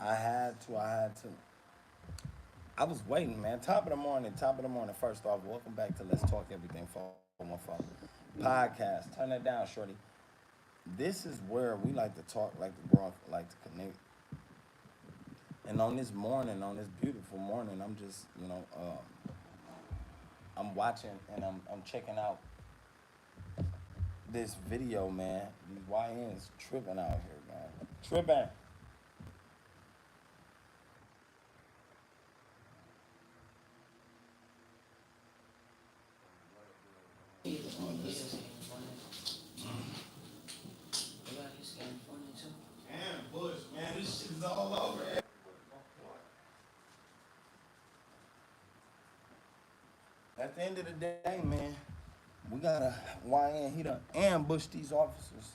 I had to. I was waiting, man. Top of the morning. First off, welcome back to Let's Talk Everything 414 podcast. Turn that down, shorty. This is where we like to talk, like to grow, like to connect. And on this morning, on this beautiful morning, I'm just, I'm watching and I'm checking out this video, man. These YNs tripping out here, man. Tripping. Damn, Bush, man, this shit is all over. At the end of the day, man, we got a YN. He done ambushed these officers.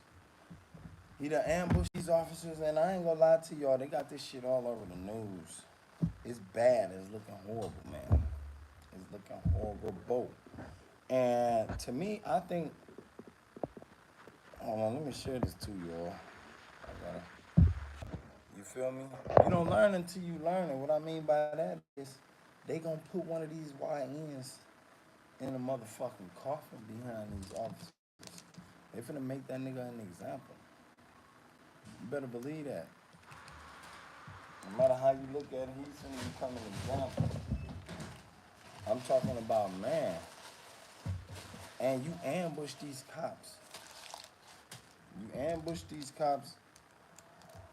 And I ain't gonna lie to y'all. They got this shit all over the news. It's bad. It's looking horrible, man. It's looking horrible. And to me, I think. Hold on, let me share this to y'all. I gotta. You feel me? You don't learn until you learn it. What I mean by that is, they gonna put one of these YNs in a motherfucking coffin behind these officers. They finna make that nigga an example. You better believe that. No matter how you look at it, he's finna become an example. I'm talking about, man. And you ambush these cops. You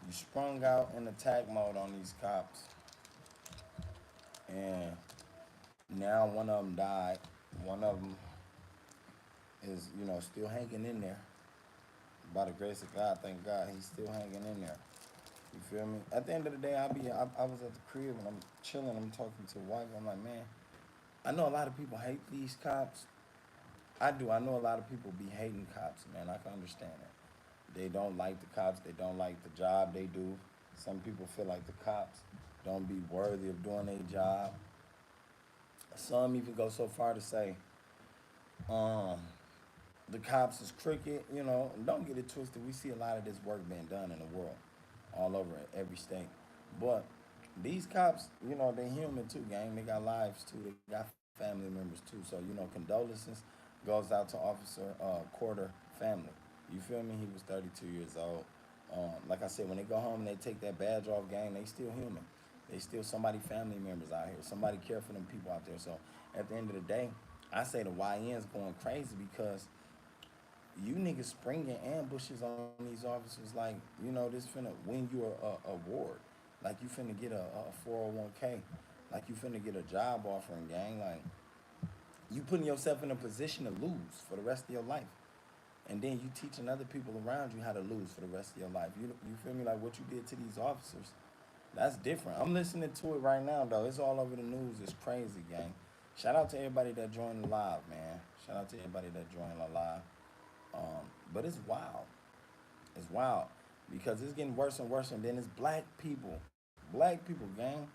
sprung out in attack mode on these cops. And now one of them died. One of them is, still hanging in there. By the grace of God, thank God, he's still hanging in there. You feel me? At the end of the day, I was at the crib and I'm chilling. I'm talking to a wife. I'm like, man, I know a lot of people hate these cops. I do. I know a lot of people be hating cops, man. I can understand that. They don't like the cops. They don't like the job they do. Some people feel like the cops don't be worthy of doing their job. Some even go so far to say, um, the cops is crooked, and don't get it twisted. We see a lot of this work being done in the world, all over every state. But these cops, they human too, gang. They got lives too. They got family members too. So, condolences goes out to Officer Quarter family. You feel me? He was 32 years old. Like I said, when they go home and they take that badge off, gang, they still human. They still somebody family members out here. Somebody care for them people out there. So at the end of the day, I say the YN's going crazy because you niggas springing ambushes on these officers like, this finna win you a award. Like you finna get a 401k. Like you finna get a job offering, gang. Like you putting yourself in a position to lose for the rest of your life. And then you teaching other people around you how to lose for the rest of your life. You feel me? Like what you did to these officers, that's different. I'm listening to it right now, though. It's all over the news. It's crazy, gang. Shout out to everybody that joined the live, man. Shout out to everybody that joined the live. But it's wild. It's wild because it's getting worse and worse. And then it's black people. Black people, gang.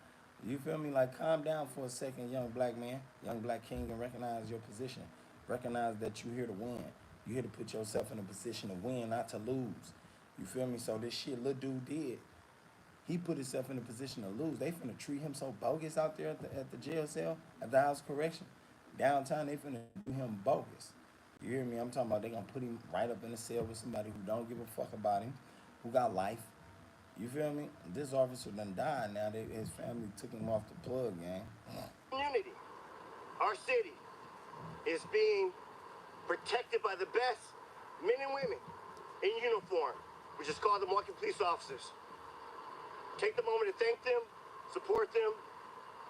You feel me? Like, calm down for a second, young black man, young black king, and recognize your position. Recognize that you're here to win. You're here to put yourself in a position to win, not to lose. You feel me? So this shit little dude did, he put himself in a position to lose. They finna treat him so bogus out there at the jail cell, at the house correction. Downtown, they finna do him bogus. You hear me? I'm talking about they gonna put him right up in the cell with somebody who don't give a fuck about him, who got life. You feel me? This officer done died now. His family took him off the plug, gang. Community, our city, is being protected by the best men and women in uniform, which is called the Milwaukee Police Officers. Take the moment to thank them, support them,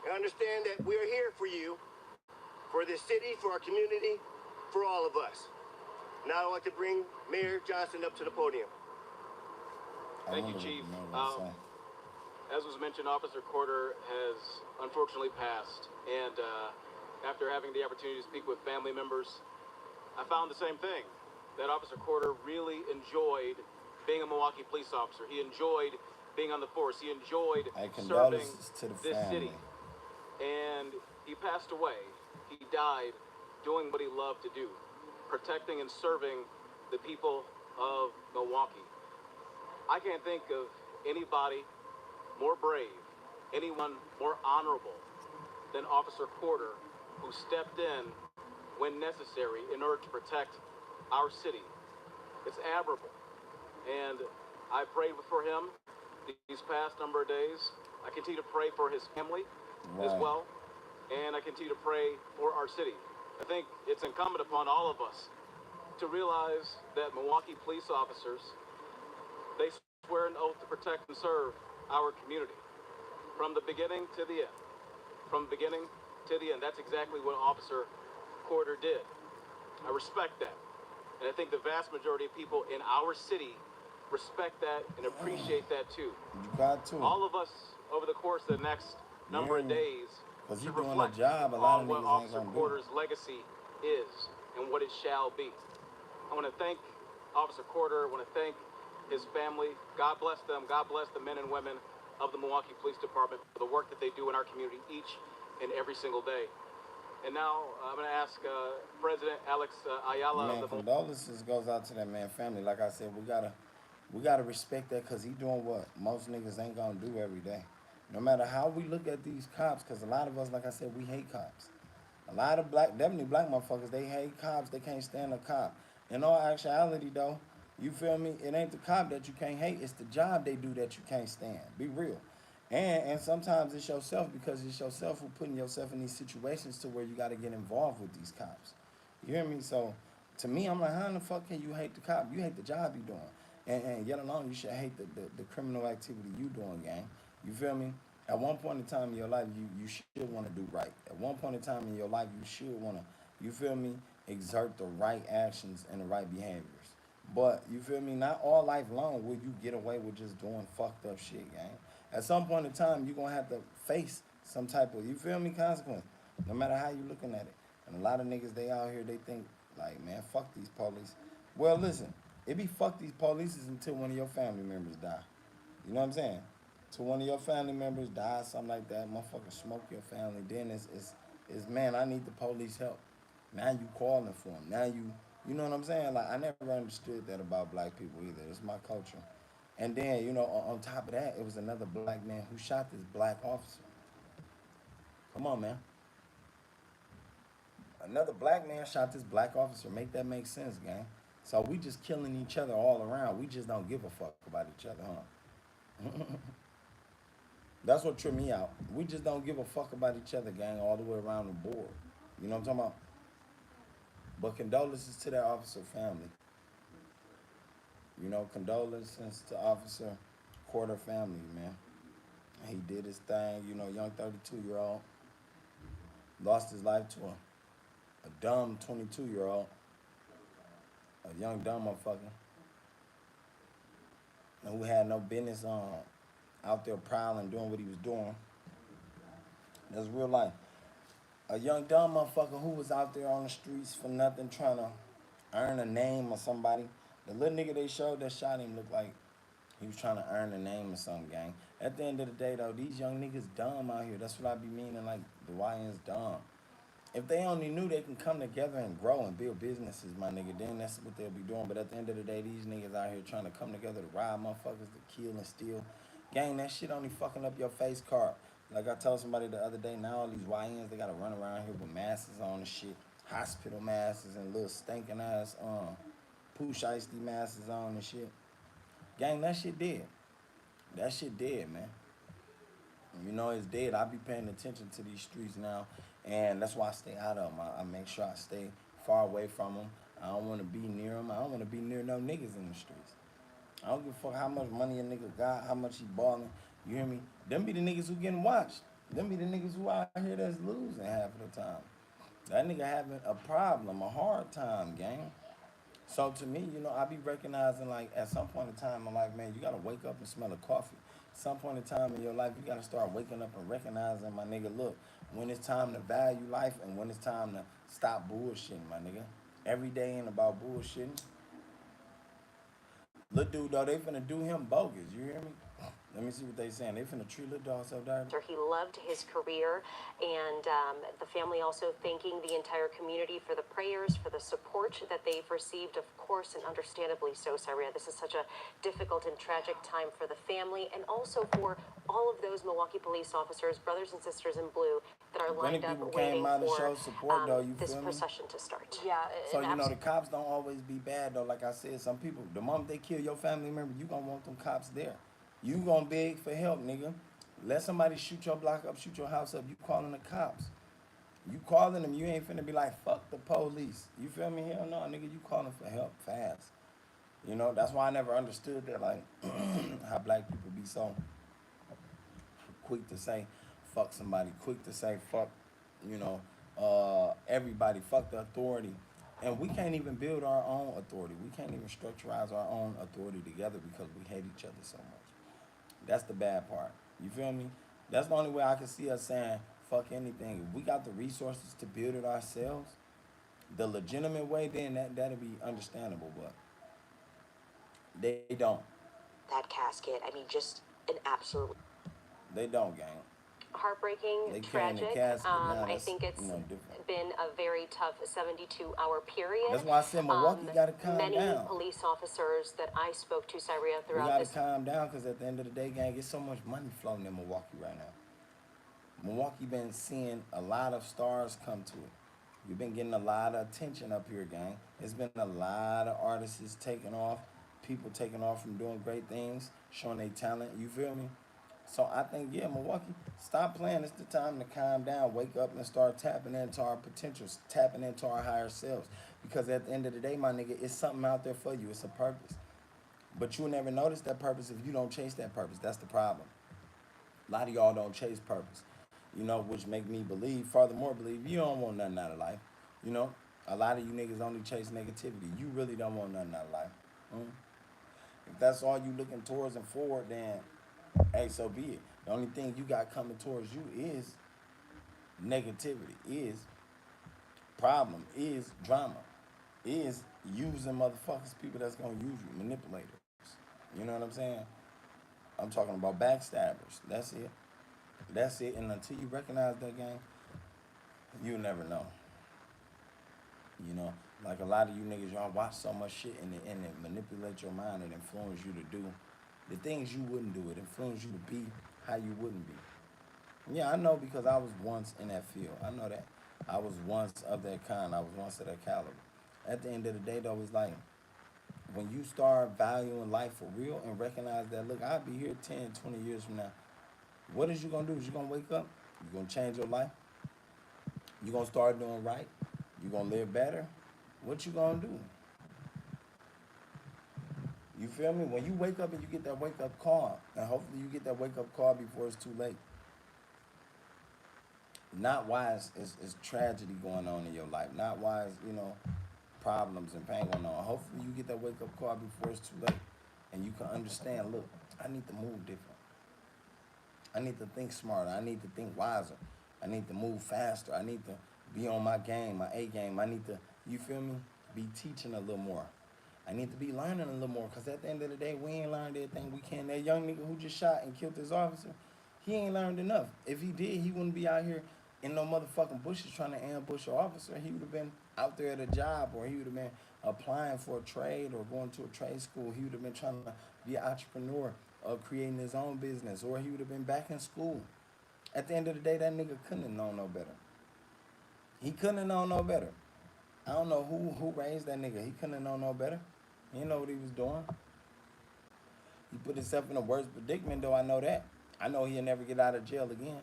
and understand that we are here for you, for this city, for our community, for all of us. Now I'd like to bring Mayor Johnson up to the podium. Thank you, Chief. As was mentioned, Officer Corder has unfortunately passed. And after having the opportunity to speak with family members, I found the same thing. That Officer Corder really enjoyed being a Milwaukee police officer. He enjoyed being on the force. He enjoyed serving this city. And he passed away. He died doing what he loved to do, protecting and serving the people of Milwaukee. I can't think of anybody more brave, anyone more honorable than Officer Porter, who stepped in when necessary in order to protect our city. It's admirable. And I prayed for him these past number of days. I continue to pray for his family as well. And I continue to pray for our city. I think it's incumbent upon all of us to realize that Milwaukee police officers, they swear an oath to protect and serve our community from the beginning to the end. From the beginning to the end. That's exactly what Officer Porter did. I respect that. And I think the vast majority of people in our city respect that and appreciate that too. You got to. All of us over the course of the next number of days should doing a job, a lot on of what niggas Officer Porter's legacy is and what it shall be. I want to thank Officer Porter. I want to thank his family. God bless them. God bless the men and women of the Milwaukee Police Department for the work that they do in our community each and every single day. And now I'm going to ask President Alex Ayala. Man, condolences goes out to that man family. Like I said, we gotta respect that because he doing what most niggas ain't gonna do every day. No matter how we look at these cops, because a lot of us, like I said, we hate cops. A lot of definitely black motherfuckers, they hate cops. They can't stand a cop. In all actuality, though, you feel me? It ain't the cop that you can't hate. It's the job they do that you can't stand. Be real. And sometimes it's yourself because it's yourself who putting yourself in these situations to where you got to get involved with these cops. You hear me? So to me, I'm like, how in the fuck can you hate the cop? You hate the job you doing. And yet alone, you should hate the criminal activity you doing, gang. You feel me? At one point in time in your life, you should want to do right. At one point in time in your life, you should want to, you feel me, exert the right actions and the right behaviors. But, you feel me, not all life long will you get away with just doing fucked up shit, gang. At some point in time, you're going to have to face some type of, you feel me, consequence, no matter how you looking at it. And a lot of niggas, they out here, they think, like, man, fuck these police. Well, listen, it be fuck these police until one of your family members die. You know what I'm saying? Till one of your family members die, something like that, motherfucker smoke your family, then it's man, I need the police help. Now you calling for them. Now you know what I'm saying? Like, I never understood that about black people either. It's my culture. And then, you know, on top of that, it was another black man who shot this black officer. Come on, man. Another black man shot this black officer. Make that make sense, gang. So we just killing each other all around. We just don't give a fuck about each other, huh? That's what tripped me out. We just don't give a fuck about each other, gang, all the way around the board. You know what I'm talking about? But condolences to that officer family. You know, condolences to Officer Porter family, man. He did his thing, you know, young 32-year-old. Lost his life to a dumb 22-year-old. A young dumb motherfucker. Who had no business out there prowling, doing what he was doing. That's real life. A young dumb motherfucker who was out there on the streets for nothing, trying to earn a name or somebody. The little nigga they showed that shot him looked like he was trying to earn a name or some gang. At the end of the day, though, these young niggas dumb out here. That's what I be meaning, like, the YN's dumb. If they only knew they can come together and grow and build businesses, my nigga, then that's what they'll be doing. But at the end of the day, these niggas out here trying to come together to rob motherfuckers, to kill and steal. Gang, that shit only fucking up your face card. Like I told somebody the other day, now all these YNs, they gotta run around here with masks on and shit. Hospital masks and little stinking ass pooh shiesty masks on and shit. Gang, that shit dead. That shit dead, man. You know it's dead. I be paying attention to these streets now, and that's why I stay out of them. I make sure I stay far away from them. I don't want to be near them. I don't want to be near no niggas in the streets. I don't give a fuck how much money a nigga got, how much he balling. You hear me? Them be the niggas who getting watched. Them be the niggas who out here that's losing half of the time. That nigga having a problem, a hard time, gang. So to me, you know, I be recognizing, like, at some point in time in life, man, you gotta wake up and smell the coffee. At some point in time in your life, you gotta start waking up and recognizing, my nigga, look, when it's time to value life and when it's time to stop bullshitting, my nigga. Every day ain't about bullshitting. Look, dude, though, they finna do him bogus, you hear me? Let me see what they saying. They finna treat little dog so dirty. He loved his career, and the family also thanking the entire community for the prayers, for the support that they've received, of course, and understandably so, Syria. This is such a difficult and tragic time for the family, and also for all of those Milwaukee police officers, brothers and sisters in blue, that are lined up waiting for support, though, you this feel me? procession to start. Yeah. So, you know, the cops don't always be bad, though. Like I said, some people, the moment they kill your family member, you gonna want them cops there. You gonna beg for help, nigga. Let somebody shoot your block up, shoot your house up. You calling the cops. You calling them, you ain't finna be like, fuck the police. You feel me? Hell no, nigga, you calling for help fast. You know, that's why I never understood that, like, how black people be so quick to say, fuck somebody, quick to say, fuck, you know, everybody, fuck the authority. And we can't even build our own authority. We can't even structurize our own authority together because we hate each other so much. That's the bad part. You feel me? That's the only way I can see us saying, fuck anything. If we got the resources to build it ourselves, the legitimate way, then that'll be understandable, but they don't. That casket, I mean, just an absolute... They don't, gang. Heartbreaking, tragic. I think it's been a very tough 72-hour period. That's why I said Milwaukee got to calm down. Many police officers that I spoke to, Syria, throughout this... We got to calm down because at the end of the day, gang, there's so much money flowing in Milwaukee right now. Milwaukee been seeing a lot of stars come to it. We've been getting a lot of attention up here, gang. There's been a lot of artists taking off, people taking off from doing great things, showing their talent, you feel me? So I think, yeah, Milwaukee, stop playing. It's the time to calm down, wake up, and start tapping into our potentials, tapping into our higher selves. Because at the end of the day, my nigga, it's something out there for you. It's a purpose. But you'll never notice that purpose if you don't chase that purpose. That's the problem. A lot of y'all don't chase purpose, you know, which make me believe, furthermore believe, you don't want nothing out of life. You know, a lot of you niggas only chase negativity. You really don't want nothing out of life. If that's all you looking towards and forward, then hey, so be it. The only thing you got coming towards you is negativity, is problem, is drama, is using motherfuckers, people that's gonna use you, manipulators. You know what I'm saying? I'm talking about backstabbers. That's it. That's it. And until you recognize that, gang, you'll never know. You know, like a lot of you niggas, y'all watch so much shit and it manipulate your mind and influence you to do the things you wouldn't do. It influences you to be how you wouldn't be. Yeah, I know because I was once in that field. I know that. I was once of that kind. I was once of that caliber. At the end of the day, though, it's like when you start valuing life for real and recognize that, look, I'll be here 10, 20 years from now. What is you going to do? Is you going to wake up? You going to change your life? You going to start doing right? You going to live better? What you going to do? You feel me? When you wake up and you get that wake-up call, and hopefully you get that wake-up call before it's too late. Not why it's tragedy going on in your life. Not why it's, you know, problems and pain going on. Hopefully you get that wake-up call before it's too late. And you can understand, look, I need to move different. I need to think smarter. I need to think wiser. I need to move faster. I need to be on my game, my A game. I need to, you feel me, be teaching a little more. I need to be learning a little more, because at the end of the day, we ain't learned everything we can. That young nigga who just shot and killed this officer, he ain't learned enough. If he did, he wouldn't be out here in no motherfucking bushes trying to ambush an officer. He would have been out there at a job, or he would have been applying for a trade or going to a trade school. He would have been trying to be an entrepreneur or creating his own business, or he would have been back in school. At the end of the day, that nigga couldn't have known no better. He couldn't have known no better. I don't know who raised that nigga. He couldn't have known no better. He didn't know what he was doing. He put himself in a worse predicament, though. I know that. I know he'll never get out of jail again.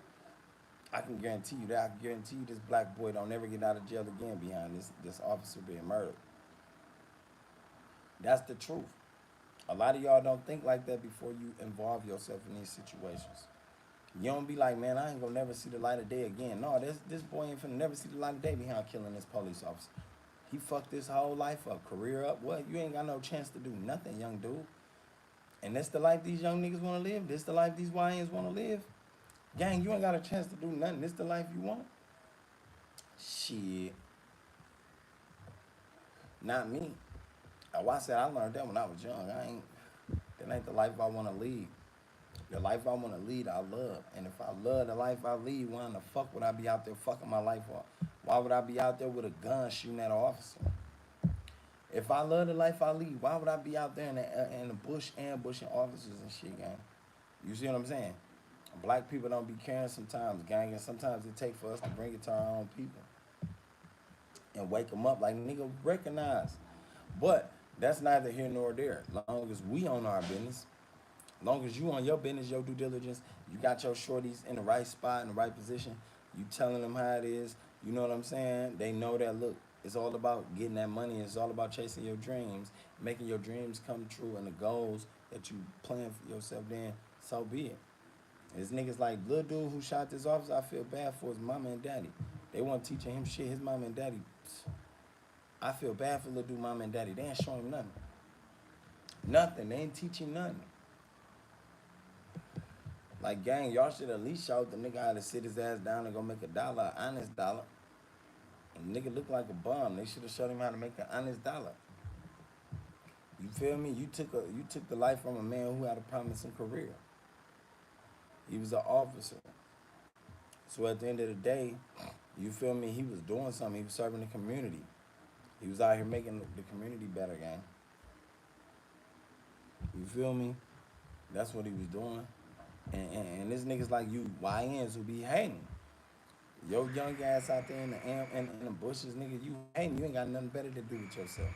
I can guarantee you that. I can guarantee you this black boy don't never get out of jail again behind this officer being murdered. That's the truth. A lot of y'all don't think like that before you involve yourself in these situations. You don't be like, man, I ain't gonna never see the light of day again. No, this boy ain't finna never see the light of day behind killing this police officer. He fucked his whole life up, career up. What? You ain't got no chance to do nothing, young dude. And that's the life these young niggas want to live. This the life these YNs want to live. Gang, you ain't got a chance to do nothing. This the life you want? Shit. Not me. Oh, I said I learned that when I was young. That ain't the life I want to lead. The life I want to lead, I love. And if I love the life I lead, why in the fuck would I be out there fucking my life off? Why would I be out there with a gun shooting at an officer? If I love the life I lead, why would I be out there in the bush ambushing officers and shit, gang? You see what I'm saying? Black people don't be caring sometimes, gang, and sometimes it takes for us to bring it to our own people and wake them up like, nigga, recognize. But that's neither here nor there. Long as we own our business, long as you on your business, your due diligence, you got your shorties in the right spot, in the right position, you telling them how it is, you know what I'm saying? They know that, look, it's all about getting that money. It's all about chasing your dreams, making your dreams come true, and the goals that you plan for yourself, then so be it. It's niggas like little dude who shot this officer, I feel bad for his mama and daddy. They weren't teaching him shit. His mama and daddy, I feel bad for little dude mama and daddy. They ain't showing him nothing. Nothing. They ain't teaching nothing. Like, gang, y'all should at least show the nigga how to sit his ass down and go make a dollar, an honest dollar. And nigga look like a bum. They should have showed him how to make an honest dollar. You feel me? You took the life from a man who had a promising career. He was an officer. So at the end of the day, you feel me? He was doing something. He was serving the community. He was out here making the community better, gang. You feel me? That's what he was doing. And this niggas like you, YNs, who be hating. Yo young ass out there in the bushes, nigga, you hating. You ain't got nothing better to do with yourself.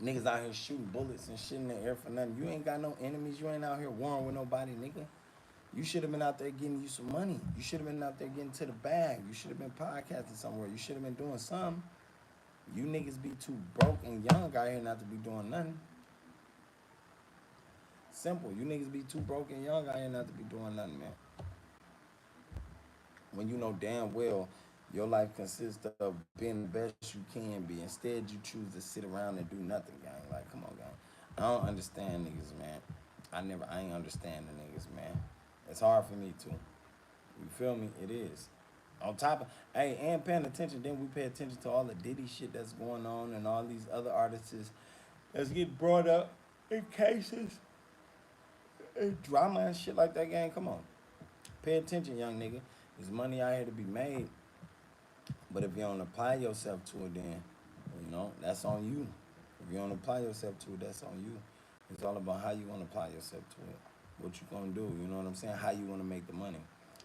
Niggas out here shooting bullets and shit in the air for nothing. You ain't got no enemies. You ain't out here warring with nobody, nigga. You should have been out there getting you some money. You should have been out there getting to the bag. You should have been podcasting somewhere. You should have been doing something. You niggas be too broke and young out here not to be doing nothing. Simple. You niggas be too broke and young out here not to be doing nothing, man. When you know damn well your life consists of being the best you can be. Instead, you choose to sit around and do nothing, gang. Like, come on, gang. I don't understand niggas, man. I ain't understand the niggas, man. It's hard for me, too. You feel me? It is. On top of, hey, and paying attention, then we pay attention to all the Diddy shit that's going on and all these other artists that's getting brought up in cases and drama and shit like that, gang. Come on. Pay attention, young nigga. There's money out here to be made. But if you don't apply yourself to it, then, you know, that's on you. If you don't apply yourself to it, that's on you. It's all about how you want to apply yourself to it. What you gonna do, you know what I'm saying? How you want to make the money.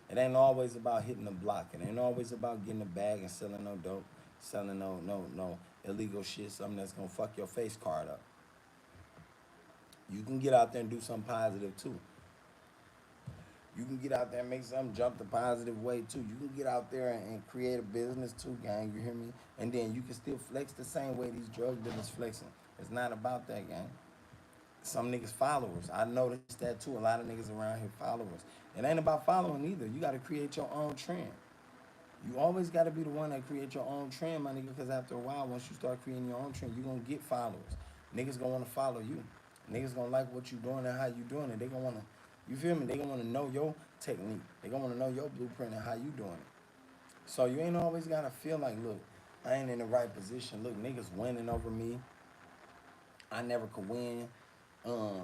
It ain't always about hitting the block. It ain't always about getting a bag and selling no dope, selling no illegal shit, something that's gonna fuck your face card up. You can get out there and do something positive too. You can get out there and make something jump the positive way too. You can get out there and create a business too, gang, you hear me? And then you can still flex the same way these drug dealers flexing. It's not about that, gang. Some niggas followers. I noticed that too. A lot of niggas around here followers. It ain't about following either. You got to create your own trend. You always got to be the one that create your own trend, my nigga, because after a while, once you start creating your own trend, you're going to get followers. Niggas going to want to follow you. Niggas going to like what you doing and how you doing it. They going to want to, you feel me? They going to want to know your technique. They going to want to know your blueprint and how you doing it. So you ain't always got to feel like, look, I ain't in the right position. Look, niggas winning over me. I never could win.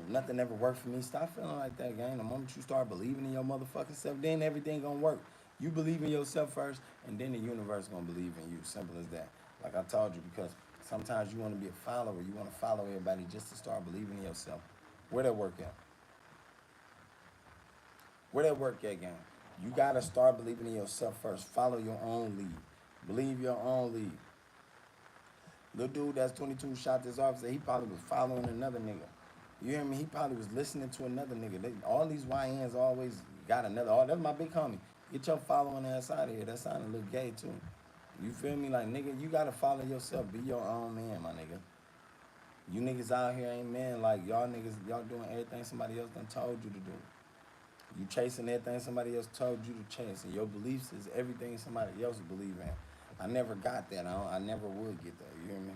Nothing ever worked for me. Stop feeling like that, gang. The moment you start believing in your motherfucking self, then everything gonna work. You believe in yourself first, and then the universe gonna believe in you. Simple as that. Like I told you, because sometimes you want to be a follower. You want to follow everybody just to start believing in yourself. Where that work at? Where that work at, gang? You gotta start believing in yourself first. Follow your own lead. Believe your own lead. Little dude that's 22 shot this officer, he probably was following another nigga. You hear me? He probably was listening to another nigga. All these YNs always got another. Oh, that's my big homie. Get your following ass out of here. That sounded a little gay, too. You feel me? Like, nigga, you got to follow yourself. Be your own man, my nigga. You niggas out here ain't men like y'all niggas. Y'all doing everything somebody else done told you to do. You chasing everything somebody else told you to chase. And your beliefs is everything somebody else believe in. I never got that. I never would get that. You hear me?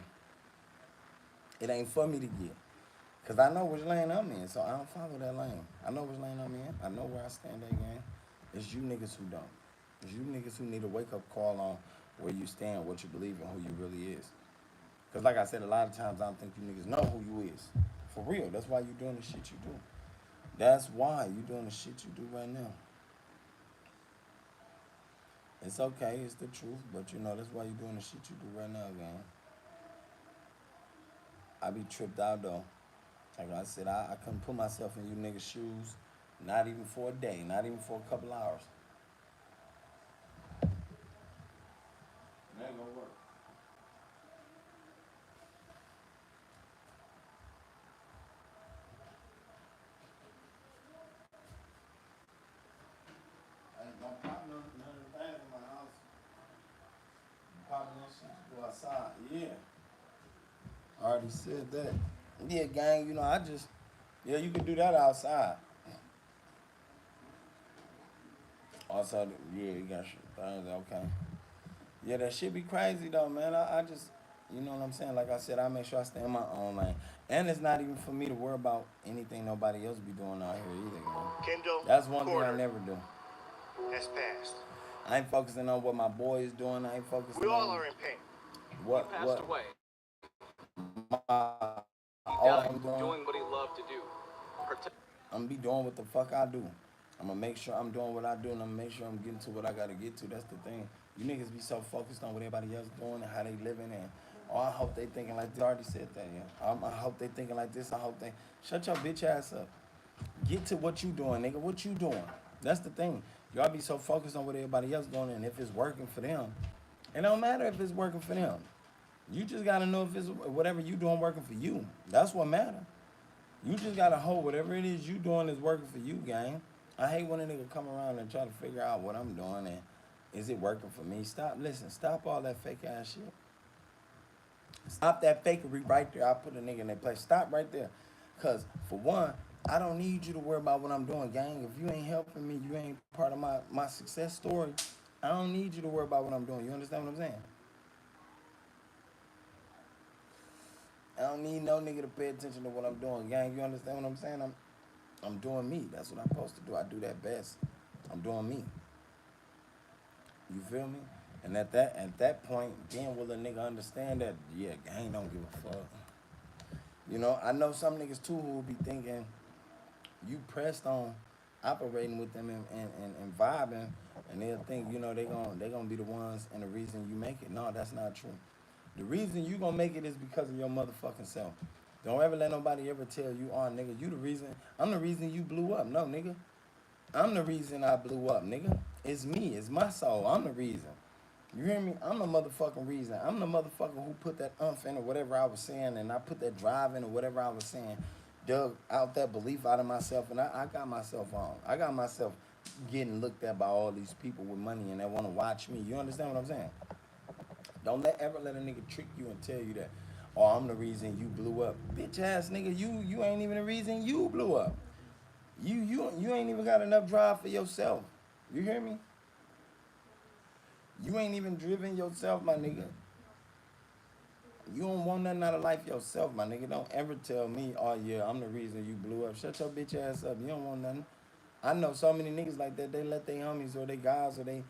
It ain't for me to get. Because I know which lane I'm in, so I don't follow that lane. I know which lane I'm in. I know where I stand at, gang. It's you niggas who don't. It's you niggas who need a wake-up call on where you stand, what you believe, and who you really is. Because like I said, a lot of times I don't think you niggas know who you is. For real. That's why you doing the shit you do. That's why you doing the shit you do right now. It's okay, it's the truth, but you know, that's why you doing the shit you do right now, gang. I be tripped out though. Like I said, I couldn't put myself in you niggas' shoes, not even for a day, not even for a couple hours. That ain't gonna work. I ain't gonna pop none of the things in my house. You popping that shit, you go outside. Yeah. I already said that. Yeah, gang, you know, yeah, you can do that outside. Also, yeah, you got shit, things, okay. Yeah, that shit be crazy though, man. I just, you know what I'm saying? Like I said, I make sure I stay in my own lane. And it's not even for me to worry about anything nobody else be doing out here either, man. Kendall That's one thing I Porter never do. has passed. I ain't focusing on what my boy is doing. I ain't focusing We all on are in pain. what He passed away. my, He all died I'm doing. doing what he loved to do. I'm be doing what the fuck I do. I'm gonna make sure I'm doing what I do, and I'm gonna make sure I'm getting to what I gotta get to. That's the thing. You niggas be so focused on what everybody else doing and how they living, and oh, I hope they thinking like this. I already said that, yeah. I hope they thinking like this. I hope they shut your bitch ass up. Get to what you doing, nigga. What you doing? That's the thing. Y'all be so focused on what everybody else doing, and if it's working for them, it don't matter if it's working for them. You just gotta know if it's whatever you doing working for you. That's what matter. You just gotta hope whatever it is you doing is working for you, gang. I hate when a nigga come around and try to figure out what I'm doing and is it working for me. Stop all that fake ass shit. Stop that fakery right there. I put a nigga in that place. Stop right there. Cause for one, I don't need you to worry about what I'm doing, gang. If you ain't helping me, you ain't part of my success story. I don't need you to worry about what I'm doing. You understand what I'm saying? I don't need no nigga to pay attention to what I'm doing, gang. You understand what I'm saying? I'm doing me. That's what I'm supposed to do. I do that best. I'm doing me. You feel me? And at that point, then will a nigga understand that, yeah, gang don't give a fuck. You know, I know some niggas too who will be thinking you pressed on operating with them and vibing, and they'll think, you know, they gonna be the ones and the reason you make it. No, that's not true. The reason you gonna make it is because of your motherfucking self. Don't ever let nobody ever tell you, oh, nigga, you the reason. I'm the reason you blew up. No, nigga. I'm the reason I blew up, nigga. It's me. It's my soul. I'm the reason. You hear me? I'm the motherfucking reason. I'm the motherfucker who put that umph in or whatever I was saying, and I put that drive in or whatever I was saying, dug out that belief out of myself, and I got myself on. I got myself getting looked at by all these people with money and they want to watch me. You understand what I'm saying? Don't ever let a nigga trick you and tell you that, oh, I'm the reason you blew up. Bitch ass nigga, you ain't even the reason you blew up. You ain't even got enough drive for yourself. You hear me? You ain't even driven yourself, my nigga. You don't want nothing out of life yourself, my nigga. Don't ever tell me, oh yeah, I'm the reason you blew up. Shut your bitch ass up. You don't want nothing. I know so many niggas like that. They let their homies or their guys or they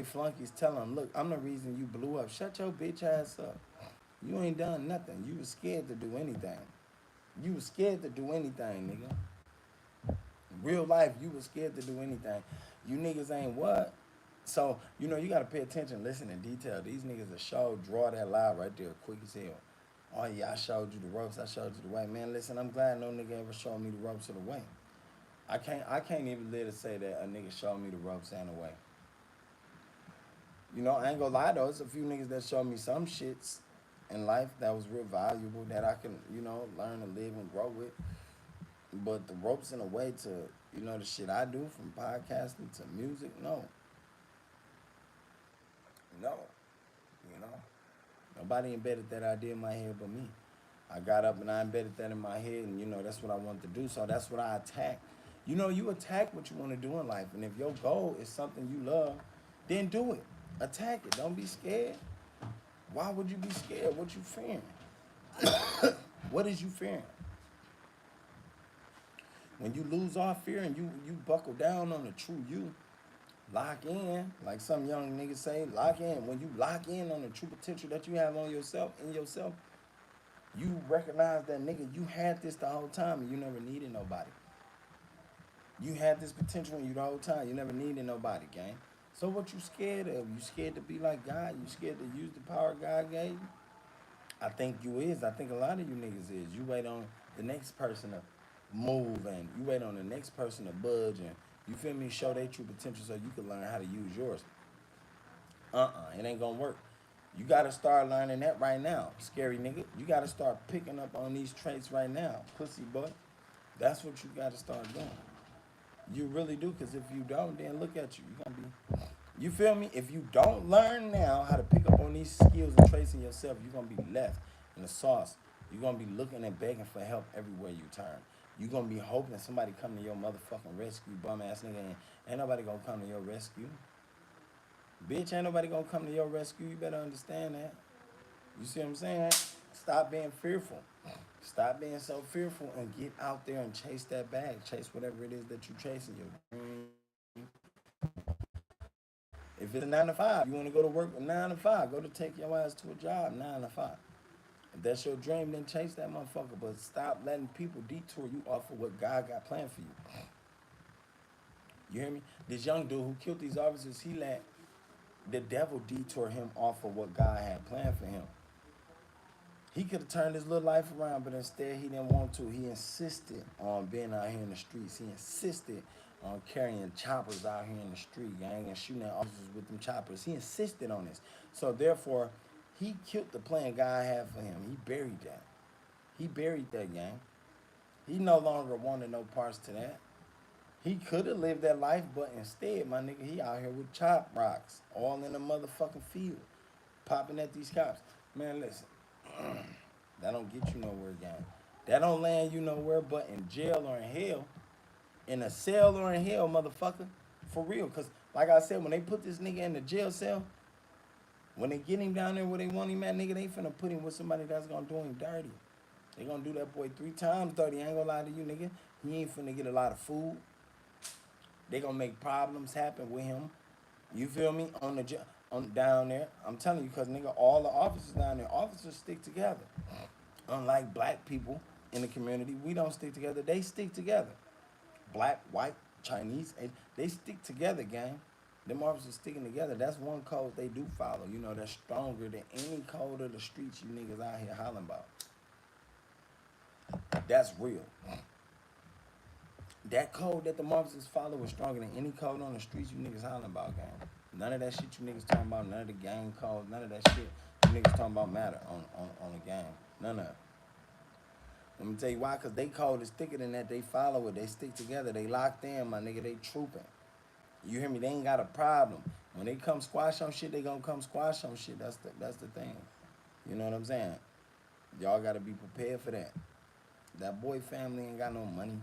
flunkies tell them, look, I'm the reason you blew up. Shut your bitch ass up. You ain't done nothing. You was scared to do anything. You was scared to do anything, nigga. In real life, you was scared to do anything. You niggas ain't what? So, you know, you gotta pay attention, listen in detail. These niggas are show, draw that lie right there quick as hell. Oh yeah, I showed you the ropes, I showed you the way. Man, listen, I'm glad no nigga ever showed me the ropes of the way. I can't even live to say that a nigga showed me the ropes and the way. You know, I ain't gonna lie though, it's a few niggas that showed me some shits in life that was real valuable that I can, you know, learn to live and grow with. But the ropes in a way to, you know, the shit I do from podcasting to music, no. No. You know? Nobody embedded that idea in my head but me. I got up and I embedded that in my head, and you know, that's what I wanted to do. So that's what I attack. You know, you attack what you want to do in life. And if your goal is something you love, then do it. Attack it. Don't be scared. Why would you be scared? What you fearing? What is you fearing? When you lose all fear and you buckle down on the true you, lock in, like some young niggas say, lock in. When you lock in on the true potential that you have on yourself, in yourself, you recognize that nigga, you had this the whole time and you never needed nobody. You had this potential in you the whole time. You never needed nobody, gang. So what you scared of? You scared to be like God? You scared to use the power God gave you? I think you is. I think a lot of you niggas is. You wait on the next person to move and you wait on the next person to budge and you feel me, show their true potential so you can learn how to use yours. It ain't gonna work. You gotta start learning that right now, scary nigga. You gotta start picking up on these traits right now, pussy boy. That's what you gotta start doing. You really do, because if you don't, then look at you. You gonna be, you feel me? If you don't learn now how to pick up on these skills and traits in yourself, you're gonna be left in the sauce. You're gonna be looking and begging for help everywhere you turn. You're gonna be hoping somebody come to your motherfucking rescue, bum ass nigga. Ain't nobody gonna come to your rescue. Bitch, ain't nobody gonna come to your rescue. You better understand that. You see what I'm saying? Stop being fearful. Stop being so fearful and get out there and chase that bag. Chase whatever it is that you're chasing. Your dream. If it's a 9 to 5, you want to go to work 9 to 5. Go to take your ass to a job 9 to 5. If that's your dream, then chase that motherfucker. But stop letting people detour you off of what God got planned for you. You hear me? This young dude who killed these officers, he let the devil detour him off of what God had planned for him. He could have turned his little life around, but instead he didn't want to. He insisted on being out here in the streets. He insisted on carrying choppers out here in the street, gang, and shooting at officers with them choppers. He insisted on this. So therefore, he killed the plan God had for him. He buried that. He buried that, gang. He no longer wanted no parts to that. He could have lived that life, but instead, my nigga, he out here with chop rocks, all in the motherfucking field, popping at these cops. Man, listen. That don't get you nowhere, gang. That don't land you nowhere but in jail or in hell. In a cell or in hell, motherfucker. For real. Because, like I said, when they put this nigga in the jail cell, when they get him down there where they want him at, nigga, they finna put him with somebody that's gonna do him dirty. They gonna do that boy 3 times dirty. I ain't gonna lie to you, nigga. He ain't finna get a lot of food. They gonna make problems happen with him. You feel me? On down there. I'm telling you, cause nigga, all the officers down there, officers stick together. Unlike black people in the community, we don't stick together. They stick together. Black, white, Chinese, they stick together, gang. Them officers sticking together. That's one code they do follow. You know, that's stronger than any code of the streets you niggas out here hollering about. That's real. That code that the officers follow is stronger than any code on the streets you niggas hollering about, gang. None of that shit you niggas talking about, none of the gang codes, none of that shit you niggas talking about matter on the gang. None of it. Let me tell you why, because they code is thicker than that. They follow it. They stick together. They locked in, my nigga. They trooping. You hear me? They ain't got a problem. When they come squash on shit, they gonna come squash on shit. That's the thing. You know what I'm saying? Y'all gotta be prepared for that. That boy family ain't got no money.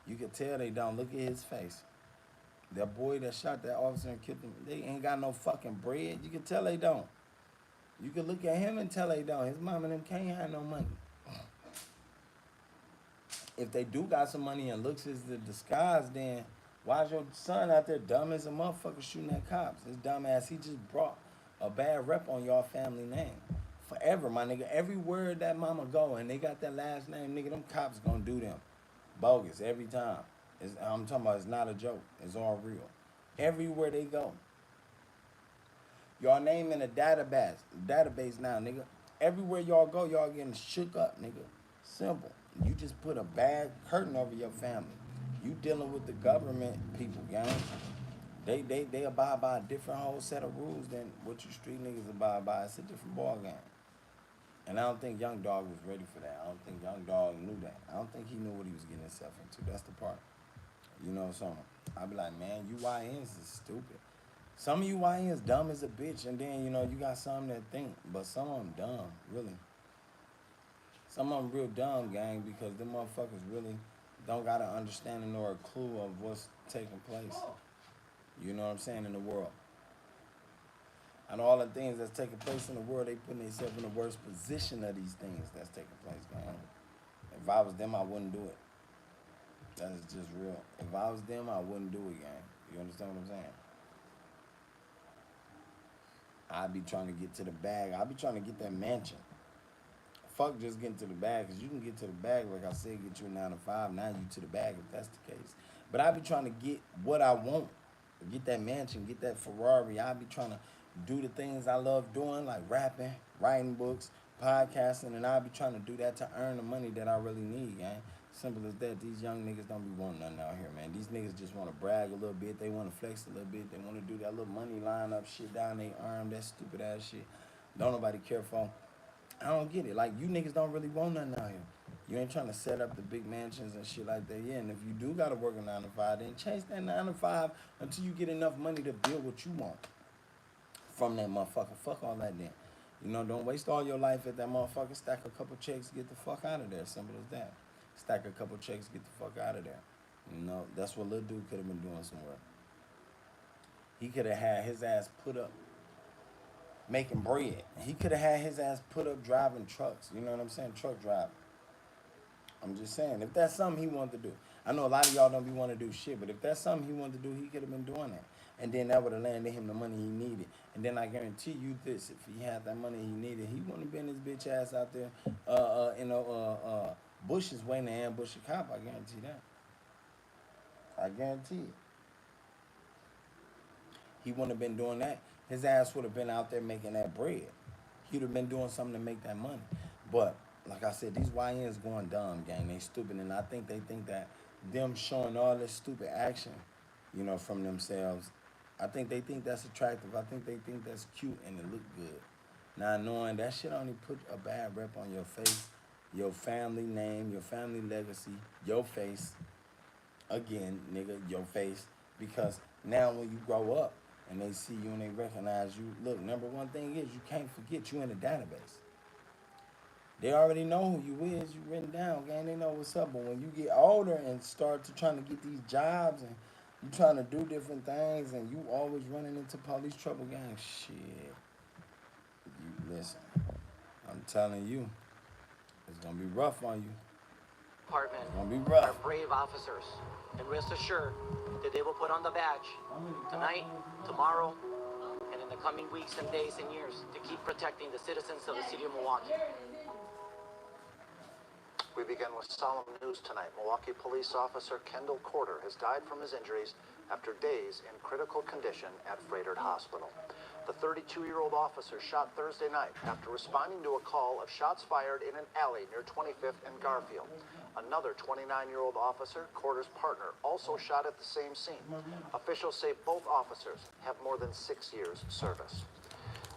You can tell they don't. Look at his face. That boy that shot that officer and killed him, they ain't got no fucking bread. You can tell they don't. You can look at him and tell they don't. His mom and them can't have no money. If they do got some money and looks as the disguise, then why's your son out there dumb as a motherfucker shooting at cops? His dumb ass, he just brought a bad rep on your family name. Forever, my nigga. Everywhere that mama go and they got that last name, nigga, them cops gonna do them. Bogus every time. I'm talking about it's not a joke. It's all real. Everywhere they go. Y'all name in a database now, nigga. Everywhere y'all go, y'all getting shook up, nigga. Simple. You just put a bad curtain over your family. You dealing with the government people, gang. They abide by a different whole set of rules than what you street niggas abide by. It's a different ball game. And I don't think Young Dog was ready for that. I don't think Young Dog knew that. I don't think he knew what he was getting himself into. That's the part. You know, so I be like, man, you YNs is stupid. Some of you YNs dumb as a bitch, and then, you know, you got some that think, but some of them dumb, really. Some of them real dumb, gang, because them motherfuckers really don't got an understanding or a clue of what's taking place. You know what I'm saying, in the world. And all the things that's taking place in the world, they putting themselves in the worst position of these things that's taking place, gang. If I was them, I wouldn't do it. That's just real. If I was them, I wouldn't do it, gang. You understand what I'm saying? I'd be trying to get to the bag. I'd be trying to get that mansion. Fuck just getting to the bag, because you can get to the bag, like I said, get you a 9 to 5. Now you to the bag if that's the case. But I be trying to get what I want, get that mansion, get that Ferrari. I be trying to do the things I love doing, like rapping, writing books, podcasting, and I be trying to do that to earn the money that I really need, gang. Simple as that. These young niggas don't be wanting nothing out here, man. These niggas just want to brag a little bit. They want to flex a little bit. They want to do that little money line up shit down their arm, that stupid ass shit. Don't nobody care for. I don't get it. Like, you niggas don't really want nothing out here. You ain't trying to set up the big mansions and shit like that. Yeah, and if you do got to work a 9 to 5, then chase that 9 to 5 until you get enough money to build what you want from that motherfucker. Fuck all that then. You know, don't waste all your life at that motherfucker. Stack a couple checks, get the fuck out of there. Simple as that. Stack a couple checks, get the fuck out of there. You know, that's what little dude could have been doing somewhere. He could have had his ass put up making bread. He could have had his ass put up driving trucks. You know what I'm saying? Truck driving. I'm just saying, if that's something he wanted to do. I know a lot of y'all don't be want to do shit, but if that's something he wanted to do, he could have been doing that. And then that would have landed him the money he needed. And then I guarantee you this, if he had that money he needed, he wouldn't have been his bitch ass out there, bushes waiting to ambush a cop. I guarantee that. I guarantee it. He wouldn't have been doing that. His ass would have been out there making that bread. He'd have been doing something to make that money. But like I said, these YNs going dumb, gang. They stupid, and I think they think that them showing all this stupid action, you know, from themselves, I think they think that's attractive. I think they think that's cute and it look good. Not knowing that shit only put a bad rep on your face, your family name, your family legacy, your face. Again, nigga, your face. Because now when you grow up and they see you and they recognize you, look, number one thing is you can't forget you in the database. They already know who you is. You written down, gang. They know what's up. But when you get older and start to trying to get these jobs and you trying to do different things and you always running into police trouble, gang, shit. You listen. I'm telling you, it's gonna be rough on you. Department It's gonna be rough. are brave officers, and rest assured that they will put on the badge tonight, tomorrow, and in the coming weeks and days and years to keep protecting the citizens of the city of Milwaukee. We begin with solemn news tonight. Milwaukee police officer Kendall Corder has died from his injuries after days in critical condition at Frederick Hospital. The 32-year-old officer shot Thursday night after responding to a call of shots fired in an alley near 25th and Garfield. Another 29-year-old officer, Corder's partner, also shot at the same scene. Officials say both officers have more than 6 years service.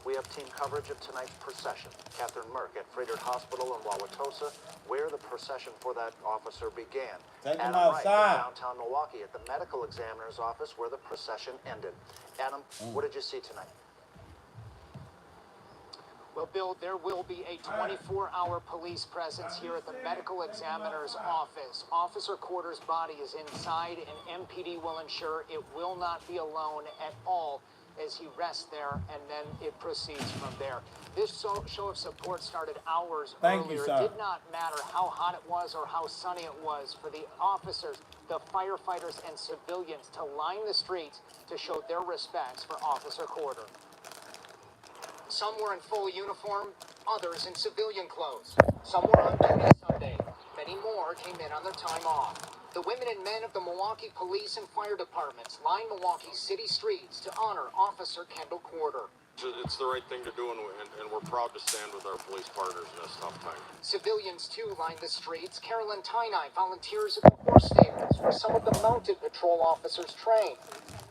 We have team coverage of tonight's procession. Catherine Merck at Frederick Hospital in Wauwatosa, where the procession for that officer began. Take him Adam Wright outside. in downtown Milwaukee at the medical examiner's office where the procession ended. Adam, what did you see tonight? Well, Bill, there will be a 24-hour police presence here at the medical examiner's office. Officer Corder's body is inside, and MPD will ensure it will not be alone at all as he rests there, and then it proceeds from there. This show of support started hours earlier. Sir. It did not matter how hot it was or how sunny it was for the officers, the firefighters, and civilians to line the streets to show their respects for Officer Corder. Some were in full uniform, others in civilian clothes. Some were on duty Sunday. Many more came in on their time off. The women and men of the Milwaukee Police and Fire Departments lined Milwaukee's city streets to honor Officer Kendall Corder. It's the right thing to do, and we're proud to stand with our police partners in this tough time. Civilians, too, lined the streets. Carolyn Tynai volunteers at the horse stables where some of the mounted patrol officers train,